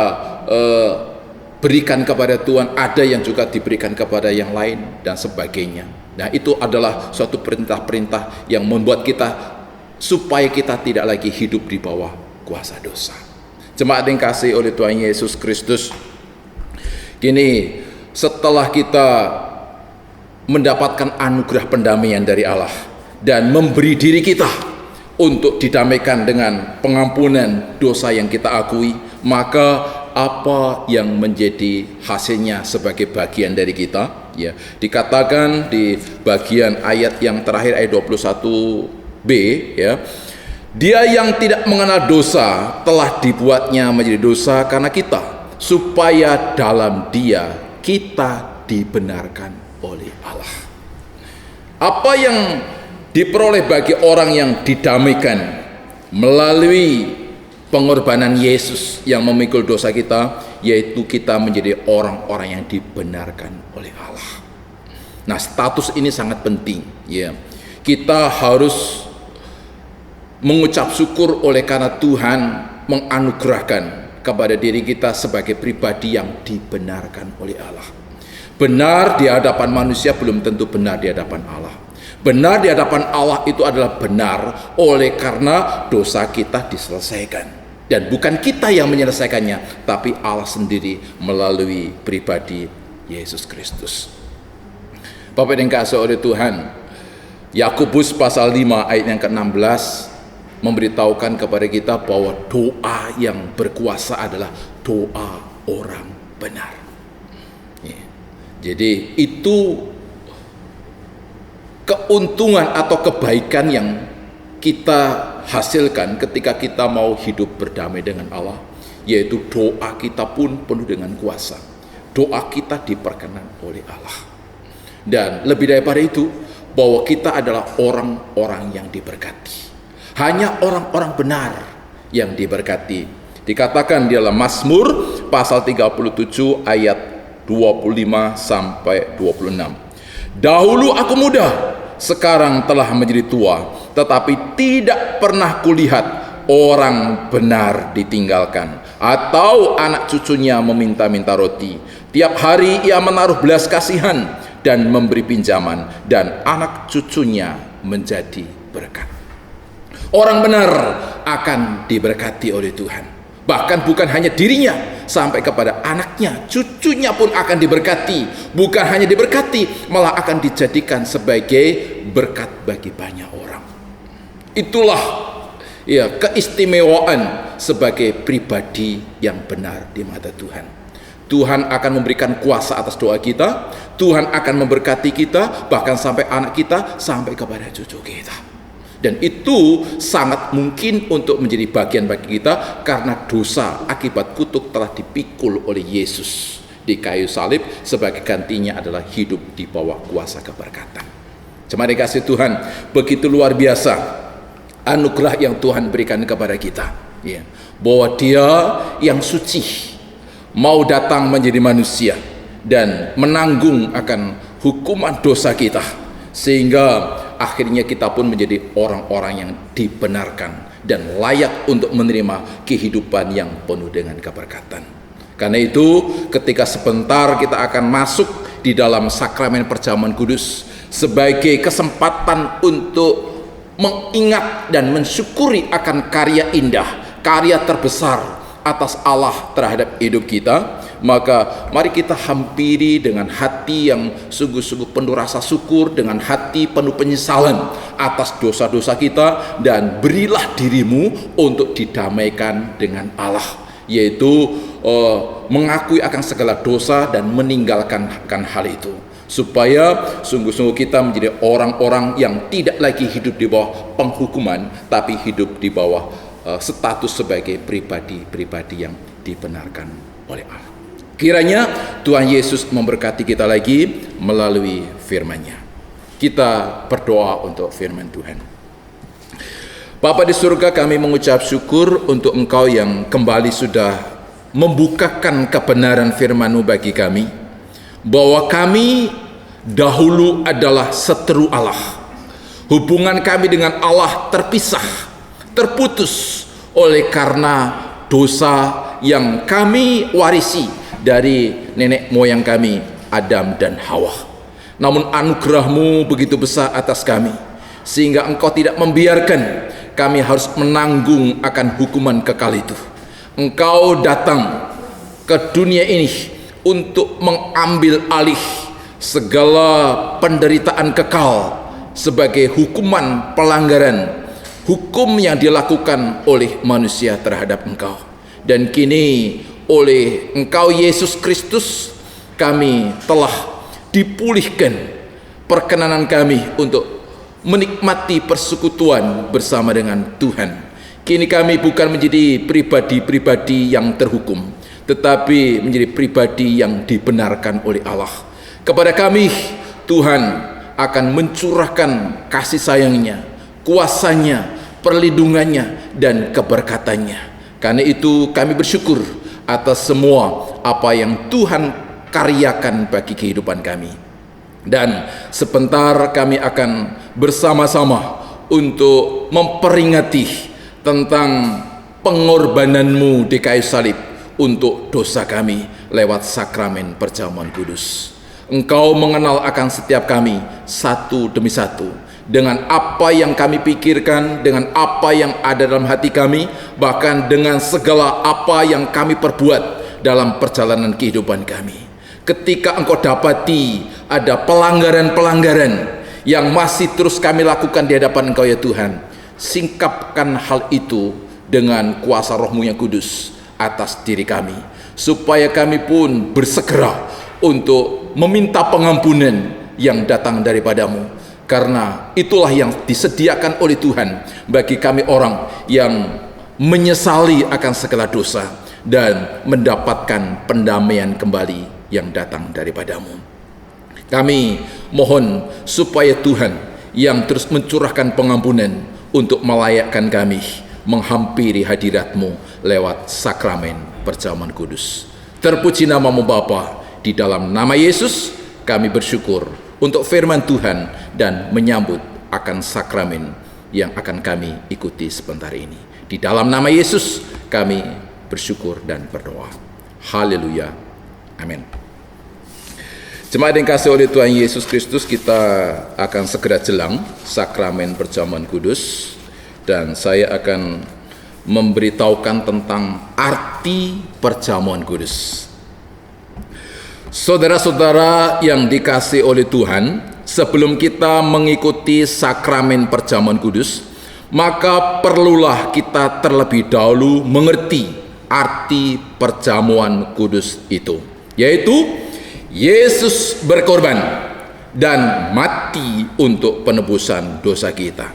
berikan kepada Tuhan, ada yang juga diberikan kepada yang lain dan sebagainya. Nah, itu adalah suatu perintah-perintah yang membuat kita supaya kita tidak lagi hidup di bawah kuasa dosa. Jemaat yang kasih oleh Tuhan Yesus Kristus, kini setelah kita mendapatkan anugerah pendamaian dari Allah dan memberi diri kita untuk didamaikan dengan pengampunan dosa yang kita akui, maka apa yang menjadi hasilnya sebagai bagian dari kita? Ya, dikatakan di bagian ayat yang terakhir, ayat 21b, ya, dia yang tidak mengenal dosa telah dibuatnya menjadi dosa karena kita, supaya dalam dia kita dibenarkan oleh Allah. Apa yang diperoleh bagi orang yang didamaikan melalui pengorbanan Yesus yang memikul dosa kita, yaitu kita menjadi orang-orang yang dibenarkan oleh Allah. Nah, status ini sangat penting, ya. Kita harus mengucap syukur oleh karena Tuhan menganugerahkan kepada diri kita sebagai pribadi yang dibenarkan oleh Allah. Benar di hadapan manusia belum tentu benar di hadapan Allah. Benar di hadapan Allah itu adalah benar oleh karena dosa kita diselesaikan. Dan bukan kita yang menyelesaikannya, tapi Allah sendiri melalui pribadi Yesus Kristus. Bapak yang dikasihi oleh Tuhan, Yakobus pasal 5 ayat yang ke-16 memberitahukan kepada kita bahwa doa yang berkuasa adalah doa orang benar. Ya. Jadi itu keuntungan atau kebaikan yang kita hasilkan ketika kita mau hidup berdamai dengan Allah, yaitu doa kita pun penuh dengan kuasa. Doa kita diperkenan oleh Allah. Dan lebih daripada itu, bahwa kita adalah orang-orang yang diberkati. Hanya orang-orang benar yang diberkati. Dikatakan di dalam Mazmur pasal 37 ayat 25 sampai 26. Dahulu aku muda, sekarang telah menjadi tua, tetapi tidak pernah kulihat orang benar ditinggalkan, atau anak cucunya meminta-minta roti. Tiap hari ia menaruh belas kasihan dan memberi pinjaman, dan anak cucunya menjadi berkat. Orang benar akan diberkati oleh Tuhan. Bahkan bukan hanya dirinya, sampai kepada anaknya, cucunya pun akan diberkati. Bukan hanya diberkati, malah akan dijadikan sebagai berkat bagi banyak orang. Itulah keistimewaan sebagai pribadi yang benar di mata Tuhan. Tuhan akan memberikan kuasa atas doa kita. Tuhan akan memberkati kita, bahkan sampai anak kita, sampai kepada cucu kita. Dan itu sangat mungkin untuk menjadi bagian bagi kita, karena dosa akibat kutuk telah dipikul oleh Yesus di kayu salib. Sebagai gantinya adalah hidup di bawah kuasa keberkatan. Jemaat dikasih Tuhan, begitu luar biasa anugerah yang Tuhan berikan kepada kita, bahwa Dia yang suci mau datang menjadi manusia dan menanggung akan hukuman dosa kita, sehingga akhirnya kita pun menjadi orang-orang yang dibenarkan dan layak untuk menerima kehidupan yang penuh dengan keberkatan. Karena itu, ketika sebentar kita akan masuk di dalam sakramen perjamuan kudus sebagai kesempatan untuk mengingat dan mensyukuri akan karya indah, karya terbesar atas Allah terhadap hidup kita, maka mari kita hampiri dengan hati yang sungguh-sungguh penuh rasa syukur, dengan hati penuh penyesalan atas dosa-dosa kita, dan berilah dirimu untuk didamaikan dengan Allah, yaitu mengakui akan segala dosa dan meninggalkan hal itu, supaya sungguh-sungguh kita menjadi orang-orang yang tidak lagi hidup di bawah penghukuman, tapi hidup di bawah status sebagai pribadi-pribadi yang dibenarkan oleh Allah. Kiranya Tuhan Yesus memberkati kita lagi melalui firman-Nya. Kita berdoa untuk firman Tuhan. Bapa di surga, kami mengucap syukur untuk Engkau yang kembali sudah membukakan kebenaran firman-Mu bagi kami, bahwa kami dahulu adalah seteru Allah. Hubungan kami dengan Allah terpisah, terputus oleh karena dosa yang kami warisi dari nenek moyang kami, Adam dan Hawa. Namun anugerah-Mu begitu besar atas kami, sehingga Engkau tidak membiarkan kami harus menanggung akan hukuman kekal itu. Engkau datang ke dunia ini untuk mengambil alih segala penderitaan kekal sebagai hukuman pelanggaran hukum yang dilakukan oleh manusia terhadap Engkau. Dan kini oleh Engkau Yesus Kristus, kami telah dipulihkan perkenanan kami untuk menikmati persekutuan bersama dengan Tuhan. Kini kami bukan menjadi pribadi-pribadi yang terhukum, tetapi menjadi pribadi yang dibenarkan oleh Allah. Kepada kami Tuhan akan mencurahkan kasih sayang-Nya, kuasa-Nya, perlindungannya, dan keberkatannya. Karena itu kami bersyukur atas semua apa yang Tuhan karyakan bagi kehidupan kami. Dan sebentar kami akan bersama-sama untuk memperingati tentang pengorbanan-Mu di kayu salib untuk dosa kami lewat sakramen perjamuan kudus. Engkau mengenal akan setiap kami satu demi satu, dengan apa yang kami pikirkan, dengan apa yang ada dalam hati kami, bahkan dengan segala apa yang kami perbuat dalam perjalanan kehidupan kami. Ketika Engkau dapati ada pelanggaran-pelanggaran yang masih terus kami lakukan di hadapan Engkau ya Tuhan, singkapkan hal itu dengan kuasa Roh-Mu yang kudus atas diri kami, supaya kami pun bersegera untuk meminta pengampunan yang datang daripada-Mu. Karena itulah yang disediakan oleh Tuhan bagi kami orang yang menyesali akan segala dosa dan mendapatkan pendamaian kembali yang datang daripada-Mu. Kami mohon supaya Tuhan yang terus mencurahkan pengampunan untuk melayakkan kami menghampiri hadirat-Mu lewat sakramen perjamuan kudus. Terpuji nama-Mu Bapa. Di dalam nama Yesus kami bersyukur untuk firman Tuhan dan menyambut akan sakramen yang akan kami ikuti sebentar ini. Di dalam nama Yesus kami bersyukur dan berdoa. Haleluya. Amin. Jemaat yang kasih oleh Tuhan Yesus Kristus, kita akan segera jelang sakramen perjamuan kudus, dan saya akan memberitahukan tentang arti perjamuan kudus. Saudara-saudara yang dikasih oleh Tuhan, sebelum kita mengikuti sakramen perjamuan kudus, maka perlulah kita terlebih dahulu mengerti arti perjamuan kudus itu, yaitu Yesus berkorban dan mati untuk penebusan dosa kita.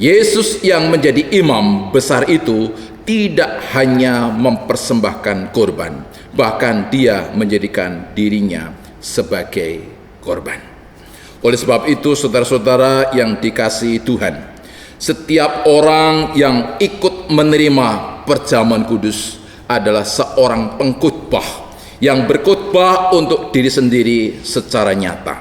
Yesus yang menjadi imam besar itu tidak hanya mempersembahkan korban, bahkan dia menjadikan dirinya sebagai korban. Oleh sebab itu, saudara-saudara yang dikasihi Tuhan, setiap orang yang ikut menerima perjamuan kudus adalah seorang pengkhotbah yang berkhotbah untuk diri sendiri secara nyata.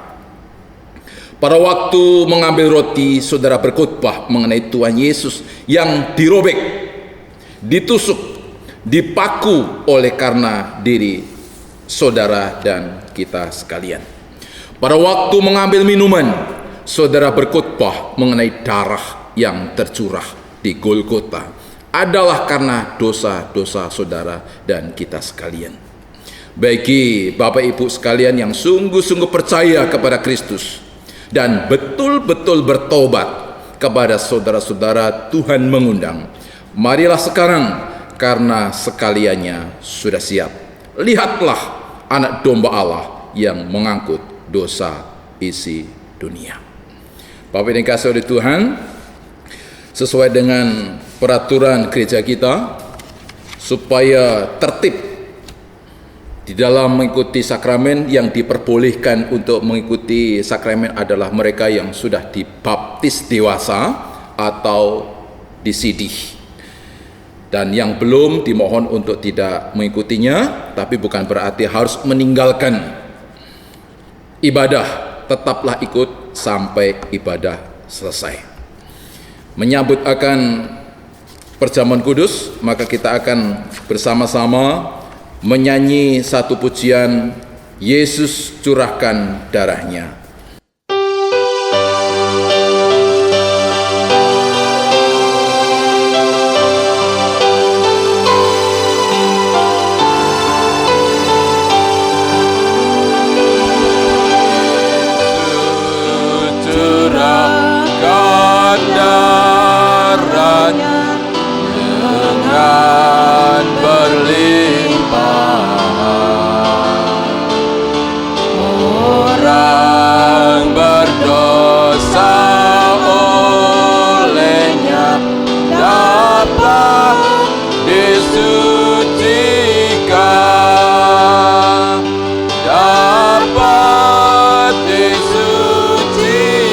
Pada waktu mengambil roti, saudara berkhotbah mengenai Tuhan Yesus yang dirobek, ditusuk, dipaku oleh karena diri saudara dan kita sekalian. Pada waktu mengambil minuman, saudara berkhotbah mengenai darah yang tercurah di Golgota adalah karena dosa-dosa saudara dan kita sekalian. Bagi Bapak Ibu sekalian yang sungguh-sungguh percaya kepada Kristus dan betul-betul bertobat kepada saudara-saudara, Tuhan mengundang, marilah sekarang karena sekaliannya sudah siap. Lihatlah anak domba Allah yang mengangkut dosa isi dunia. Bapak yang dikasihi oleh Tuhan, sesuai dengan peraturan gereja kita, supaya tertib di dalam mengikuti sakramen, yang diperbolehkan untuk mengikuti sakramen adalah mereka yang sudah dibaptis dewasa atau disidih. Dan yang belum dimohon untuk tidak mengikutinya, tapi bukan berarti harus meninggalkan ibadah, tetaplah ikut sampai ibadah selesai. Menyambut akan perjamuan kudus, maka kita akan bersama-sama menyanyi satu pujian, Yesus curahkan darahnya. Curahkan darahnya dengan berlimpah. Orang berdosa olehnya dapat disucikan, dapat disucikan,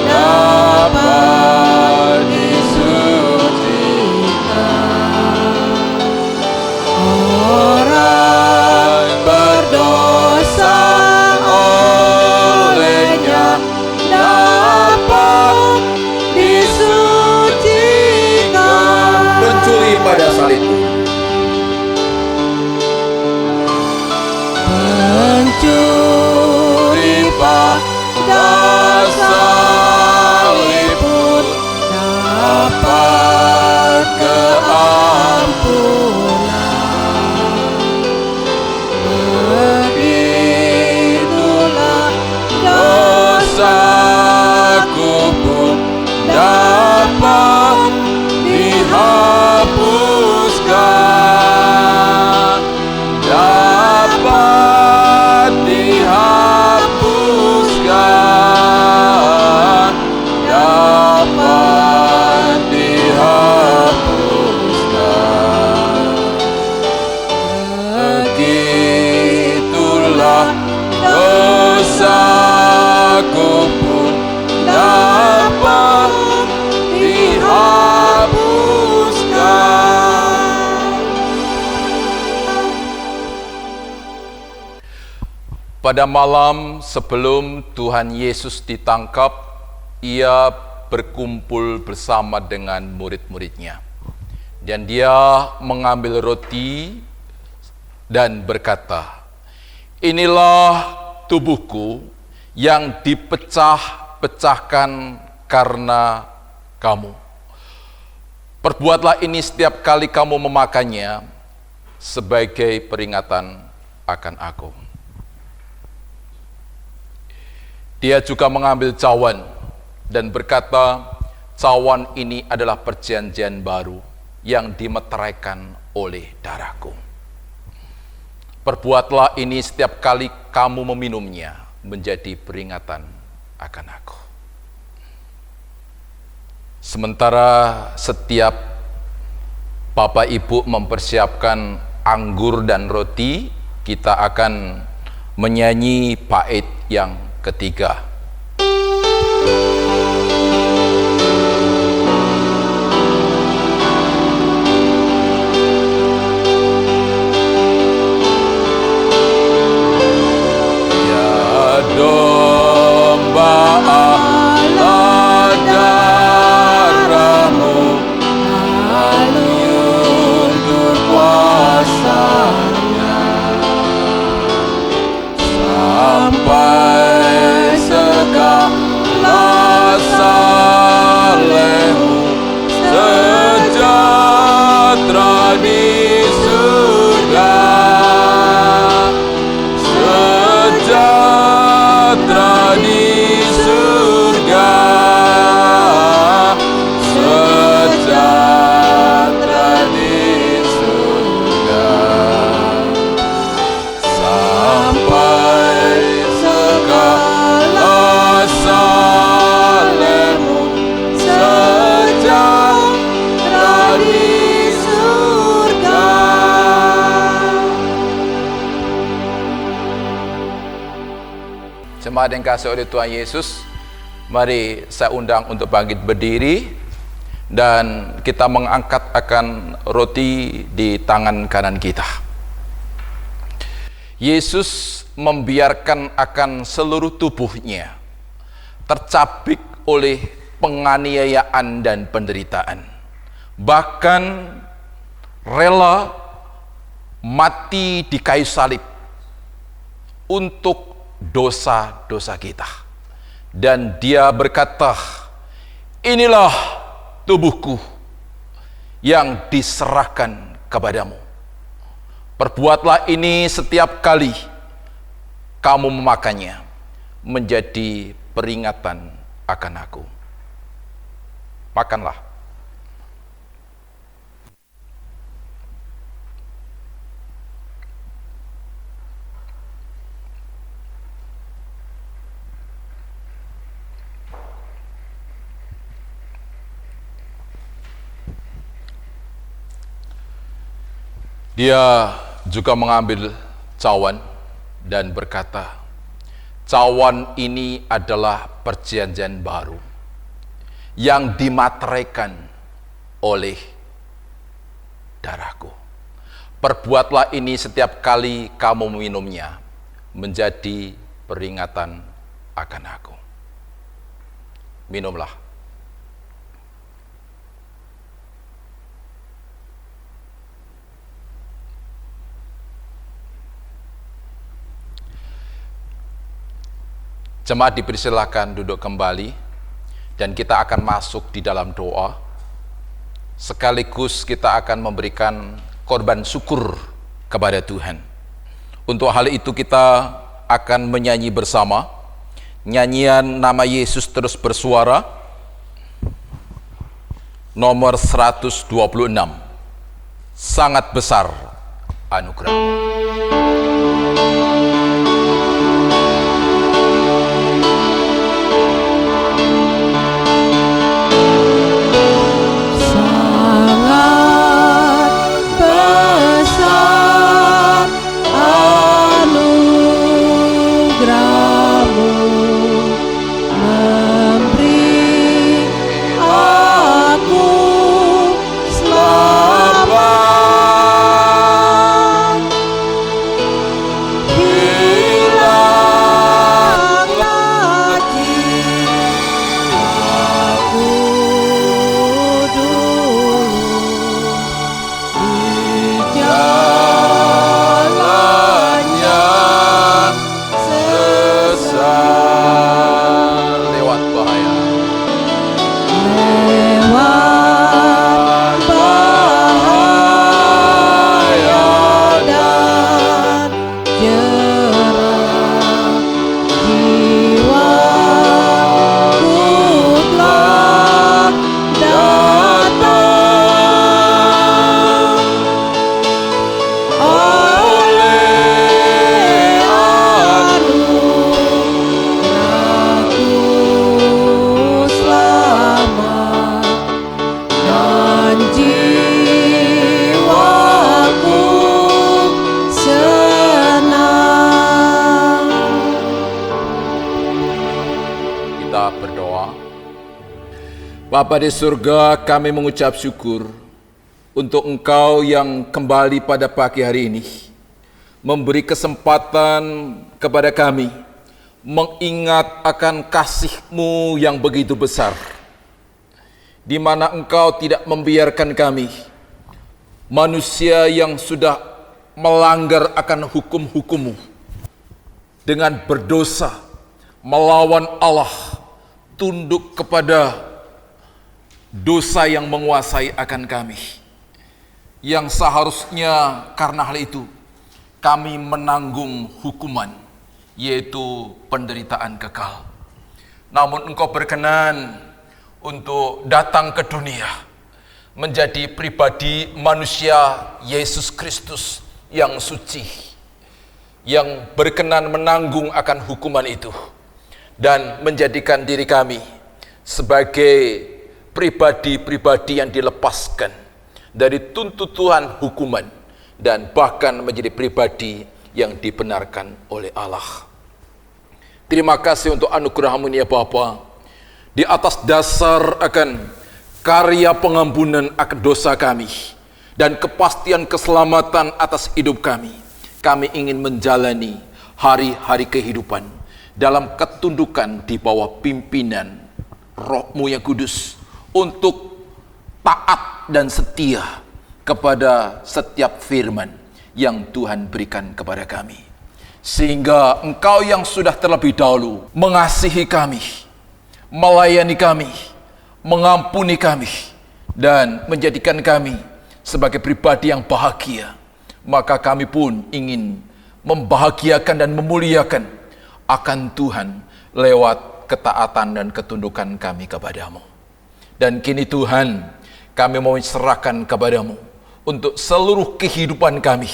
dapat disucikan. Orang berdosa olehnya dapat disucikan. Mencuri pada salib. Mencuri pada salib pun dapat keampunan. Begitulah dosaku pun dapat dihapuskan, dapat dihapuskan, dapat dihapuskan. Begitulah dosaku pun dapat dihapuskan. Pada malam sebelum Tuhan Yesus ditangkap, ia berkumpul bersama dengan murid-muridnya. Dan dia mengambil roti dan berkata, Inilah tubuhku yang dipecah-pecahkan karena kamu. Perbuatlah ini setiap kali kamu memakannya sebagai peringatan akan aku. Dia juga mengambil cawan dan berkata, cawan ini adalah perjanjian baru yang dimeteraikan oleh darahku. Perbuatlah ini setiap kali kamu meminumnya menjadi peringatan akan aku. Sementara setiap Bapak Ibu mempersiapkan anggur dan roti, kita akan menyanyi bait yang ketiga. Ya domba Allah, darahmu menyuntur kuasanya sampai segala salehmu sejahtera di surga, sejahtera di surga, sejahtera di surga, sampai segala salehmu sejahtera di surga. Jemaat yang kasih oleh Tuhan Yesus, mari saya undang untuk bangkit berdiri dan kita mengangkat akan roti di tangan kanan kita. Yesus membiarkan akan seluruh tubuhnya tercabik oleh penganiayaan dan penderitaan, bahkan rela mati di kayu salib untuk dosa-dosa kita. Dan dia berkata, inilah tubuhku yang diserahkan kepadamu. Perbuatlah ini setiap kali kamu memakannya menjadi peringatan akan aku. Makanlah. Dia juga mengambil cawan dan berkata, cawan ini adalah perjanjian baru yang dimateraikan oleh darahku. Perbuatlah ini setiap kali kamu meminumnya menjadi peringatan akan aku. Minumlah. Jemaat dipersilakan duduk kembali dan kita akan masuk di dalam doa. Sekaligus kita akan memberikan korban syukur kepada Tuhan. Untuk hal itu kita akan menyanyi bersama nyanyian Nama Yesus Terus Bersuara nomor 126. Sangat besar anugerah. Menyerah jiwaku telah datang oleh anugerahku selamat dan jiwaku senang. Kita berdoa. Bapa di surga, kami mengucap syukur untuk Engkau yang kembali pada pagi hari ini memberi kesempatan kepada kami mengingat akan kasih-Mu yang begitu besar, di mana Engkau tidak membiarkan kami, manusia yang sudah melanggar akan hukum-hukum-Mu, dengan berdosa, melawan Allah, tunduk kepada dosa yang menguasai akan kami, yang seharusnya karena hal itu kami menanggung hukuman, yaitu penderitaan kekal. Namun Engkau berkenan untuk datang ke dunia, menjadi pribadi manusia Yesus Kristus yang suci, yang berkenan menanggung akan hukuman itu, dan menjadikan diri kami sebagai pribadi-pribadi yang dilepaskan dari tuntutan hukuman, dan bahkan menjadi pribadi yang dibenarkan oleh Allah. Terima kasih untuk anugerah-Mu ya Bapa, di atas dasar akan karya pengampunan akan dosa kami dan kepastian keselamatan atas hidup kami. Kami ingin menjalani hari-hari kehidupan dalam ketundukan di bawah pimpinan Roh-Mu yang kudus, untuk taat dan setia kepada setiap firman yang Tuhan berikan kepada kami. Sehingga Engkau yang sudah terlebih dahulu mengasihi kami, melayani kami, mengampuni kami, dan menjadikan kami sebagai pribadi yang bahagia, maka kami pun ingin membahagiakan dan memuliakan akan Tuhan lewat ketaatan dan ketundukan kami kepadamu. Dan kini Tuhan, kami mau serahkan kepadamu untuk seluruh kehidupan kami,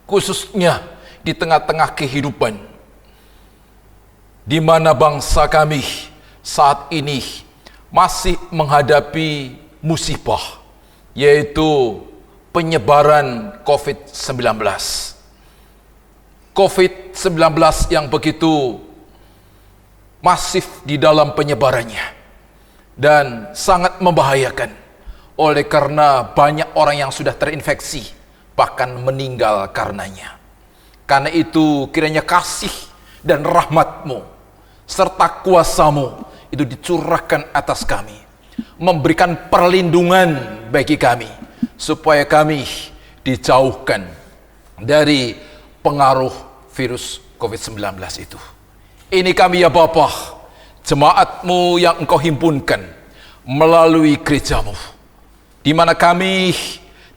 khususnya di tengah-tengah kehidupan di mana bangsa kami saat ini masih menghadapi musibah, yaitu penyebaran COVID-19. COVID-19 yang begitu masif di dalam penyebarannya dan sangat membahayakan, oleh karena banyak orang yang sudah terinfeksi, bahkan meninggal karenanya. Karena itu kiranya kasih dan rahmat-Mu serta kuasa-Mu itu dicurahkan atas kami, memberikan perlindungan bagi kami, supaya kami dijauhkan dari pengaruh virus COVID-19 itu. Ini kami ya Bapa, jemaat-Mu yang Engkau himpunkan melalui gereja-Mu, di mana kami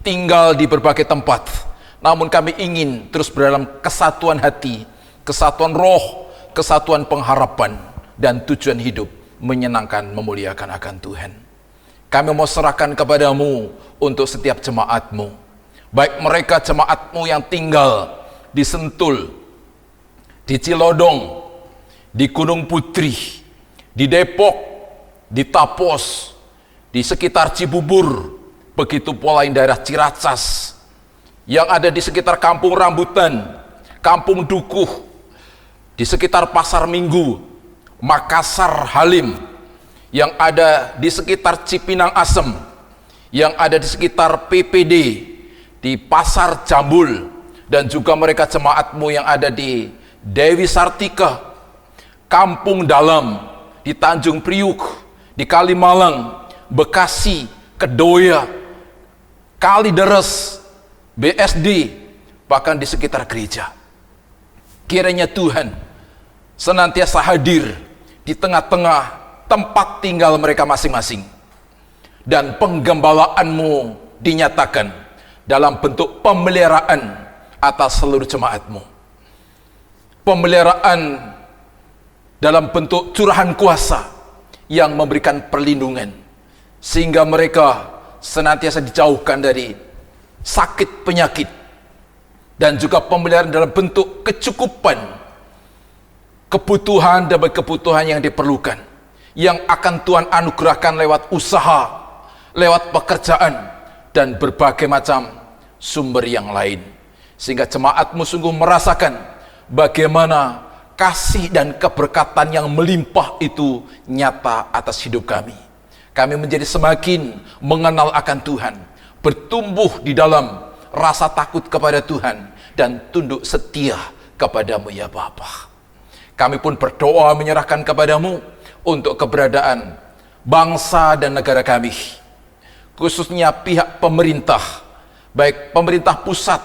tinggal di berbagai tempat, namun kami ingin terus berada dalam kesatuan hati, kesatuan roh, kesatuan pengharapan, dan tujuan hidup menyenangkan, memuliakan akan Tuhan. Kami mau serahkan kepadamu untuk setiap jemaat-Mu, baik mereka jemaat-Mu yang tinggal di Sentul, di Cilodong, di Gunung Putri, di Depok, di Tapos, di sekitar Cibubur, begitu pula yang daerah Ciracas, yang ada di sekitar Kampung Rambutan, Kampung Dukuh, di sekitar Pasar Minggu, Makassar Halim, yang ada di sekitar Cipinang Asem, yang ada di sekitar PPD, di Pasar Jambul, dan juga mereka jemaat-Mu yang ada di Dewi Sartika, Kampung Dalam, di Tanjung Priuk, di Kalimalang, Bekasi, Kedoya, Kalideres, BSD, bahkan di sekitar gereja. Kiranya Tuhan senantiasa hadir di tengah-tengah tempat tinggal mereka masing-masing, dan penggembalaan-Mu dinyatakan dalam bentuk pemeliharaan atas seluruh jemaat-Mu. Pemeliharaan dalam bentuk curahan kuasa yang memberikan perlindungan, sehingga mereka senantiasa dijauhkan dari sakit penyakit, dan juga pemeliharaan dalam bentuk kecukupan kebutuhan demi kebutuhan yang diperlukan, yang akan Tuhan anugerahkan lewat usaha, lewat pekerjaan, dan berbagai macam sumber yang lain. Sehingga jemaat-Mu sungguh merasakan bagaimana kasih dan keberkatan yang melimpah itu nyata atas hidup kami. Kami menjadi semakin mengenal akan Tuhan, bertumbuh di dalam rasa takut kepada Tuhan, dan tunduk setia kepada-Mu ya Bapa. Kami pun berdoa menyerahkan kepada-Mu untuk keberadaan bangsa dan negara kami, khususnya pihak pemerintah, baik pemerintah pusat,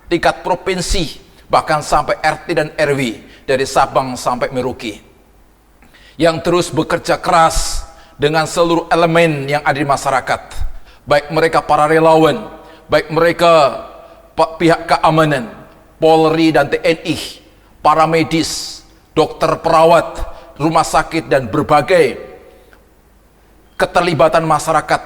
tingkat provinsi, bahkan sampai RT dan RW, dari Sabang sampai Merauke, yang terus bekerja keras dengan seluruh elemen yang ada di masyarakat, baik mereka para relawan, baik mereka pihak keamanan, Polri dan TNI, para medis, dokter perawat, rumah sakit, dan berbagai keterlibatan masyarakat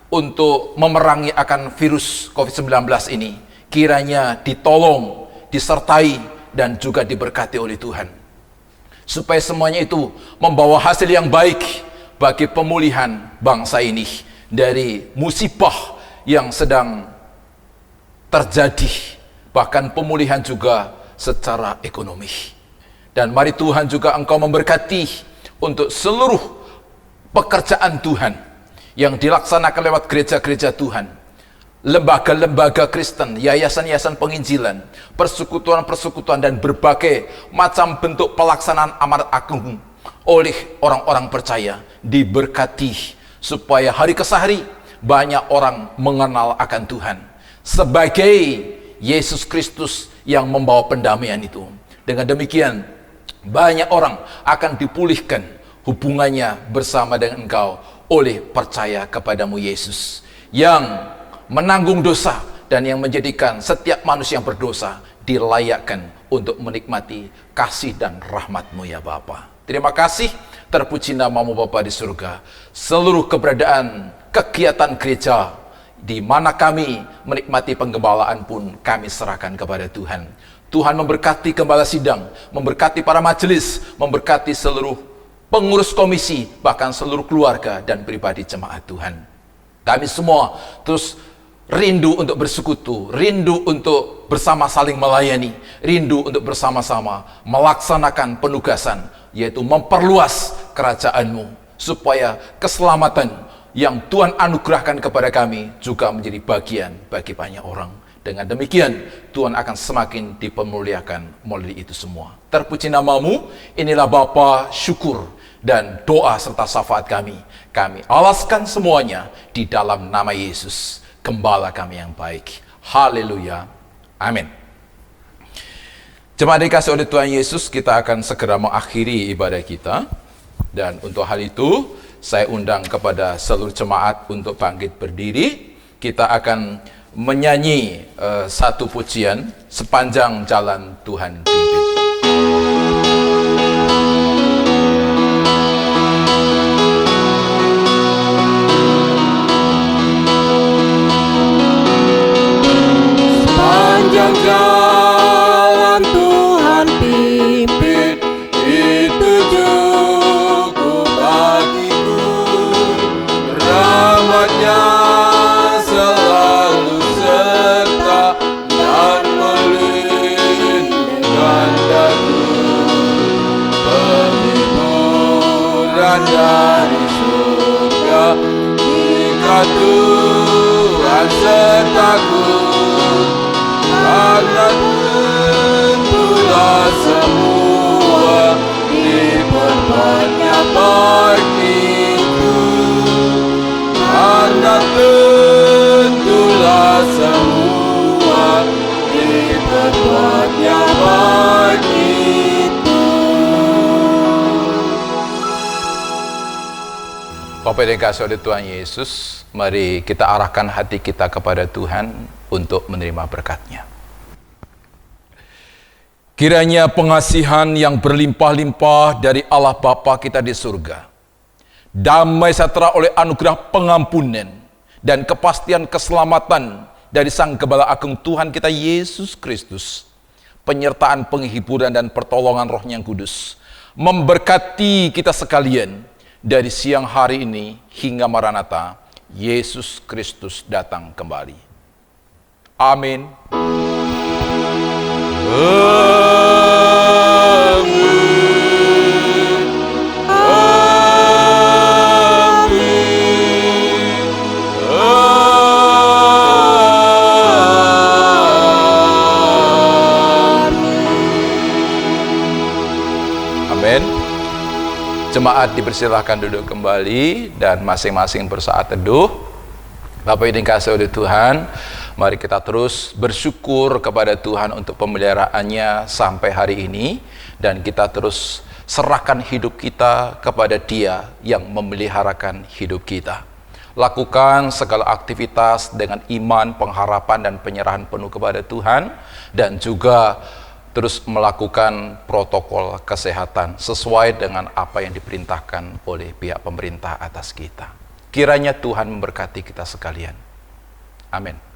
untuk memerangi akan virus COVID-19 ini, kiranya ditolong, disertai, dan juga diberkati oleh Tuhan, supaya semuanya itu membawa hasil yang baik bagi pemulihan bangsa ini dari musibah yang sedang terjadi, bahkan pemulihan juga secara ekonomi. Dan mari Tuhan juga Engkau memberkati untuk seluruh pekerjaan Tuhan yang dilaksanakan lewat gereja-gereja Tuhan, lembaga-lembaga Kristen, yayasan-yayasan penginjilan, persekutuan-persekutuan, dan berbagai macam bentuk pelaksanaan amanat agung oleh orang-orang percaya diberkati, supaya hari ke hari banyak orang mengenal akan Tuhan sebagai Yesus Kristus yang membawa pendamaian itu. Dengan demikian banyak orang akan dipulihkan hubungannya bersama dengan Engkau oleh percaya kepadamu Yesus, yang menanggung dosa dan yang menjadikan setiap manusia yang berdosa dilayakkan untuk menikmati kasih dan rahmat-Mu ya Bapa. Terima kasih, terpuji nama-Mu Bapa di surga. Seluruh keberadaan kegiatan gereja di mana kami menikmati penggembalaan pun kami serahkan kepada Tuhan. Tuhan memberkati gembala sidang, memberkati para majelis, memberkati seluruh pengurus komisi, bahkan seluruh keluarga dan pribadi jemaat Tuhan. Kami semua terus rindu untuk bersekutu, rindu untuk bersama saling melayani, rindu untuk bersama-sama melaksanakan penugasan, yaitu memperluas kerajaan-Mu, supaya keselamatan yang Tuhan anugerahkan kepada kami juga menjadi bagian bagi banyak orang. Dengan demikian, Tuhan akan semakin dipermuliakan melalui itu semua. Terpuji nama-Mu, inilah Bapa, syukur dan doa serta syafaat kami. Kami alaskan semuanya di dalam nama Yesus, Gembala kami yang baik. Haleluya. Amin. Jemaat dikasih oleh Tuhan Yesus, kita akan segera mengakhiri ibadah kita. Dan untuk hal itu, saya undang kepada seluruh jemaat untuk bangkit berdiri. Kita akan menyanyi satu pujian, Sepanjang Jalan Tuhan Pimpin. Sepanjang jalan Tuhan pimpin, itu cukup bagiku. Rahmat-Nya selalu serta dan melindungi daku. Penghiburan dari surga, jika Tuhan sertaku. Karena tentulah semua diperbanyak bagiku. Karena tentulah semua diperbanyak bagiku. Bapak yang dikasihi oleh Tuhan Yesus, mari kita arahkan hati kita kepada Tuhan untuk menerima berkat-Nya. Kiranya pengasihan yang berlimpah-limpah dari Allah Bapa kita di surga, damai sejahtera oleh anugerah pengampunan dan kepastian keselamatan dari Sang Gembala Agung Tuhan kita Yesus Kristus, penyertaan penghiburan dan pertolongan Roh yang Kudus, memberkati kita sekalian dari siang hari ini hingga Maranatha, Yesus Kristus datang kembali. Amin. Jemaat dipersilahkan duduk kembali dan masing-masing bersaat teduh. Bapak Ibu yang dikasihi oleh Tuhan, mari kita terus bersyukur kepada Tuhan untuk pemeliharaannya sampai hari ini, dan kita terus serahkan hidup kita kepada Dia yang memeliharakan hidup kita. Lakukan segala aktivitas dengan iman, pengharapan, dan penyerahan penuh kepada Tuhan, dan juga terus melakukan protokol kesehatan sesuai dengan apa yang diperintahkan oleh pihak pemerintah atas kita. Kiranya Tuhan memberkati kita sekalian. Amin.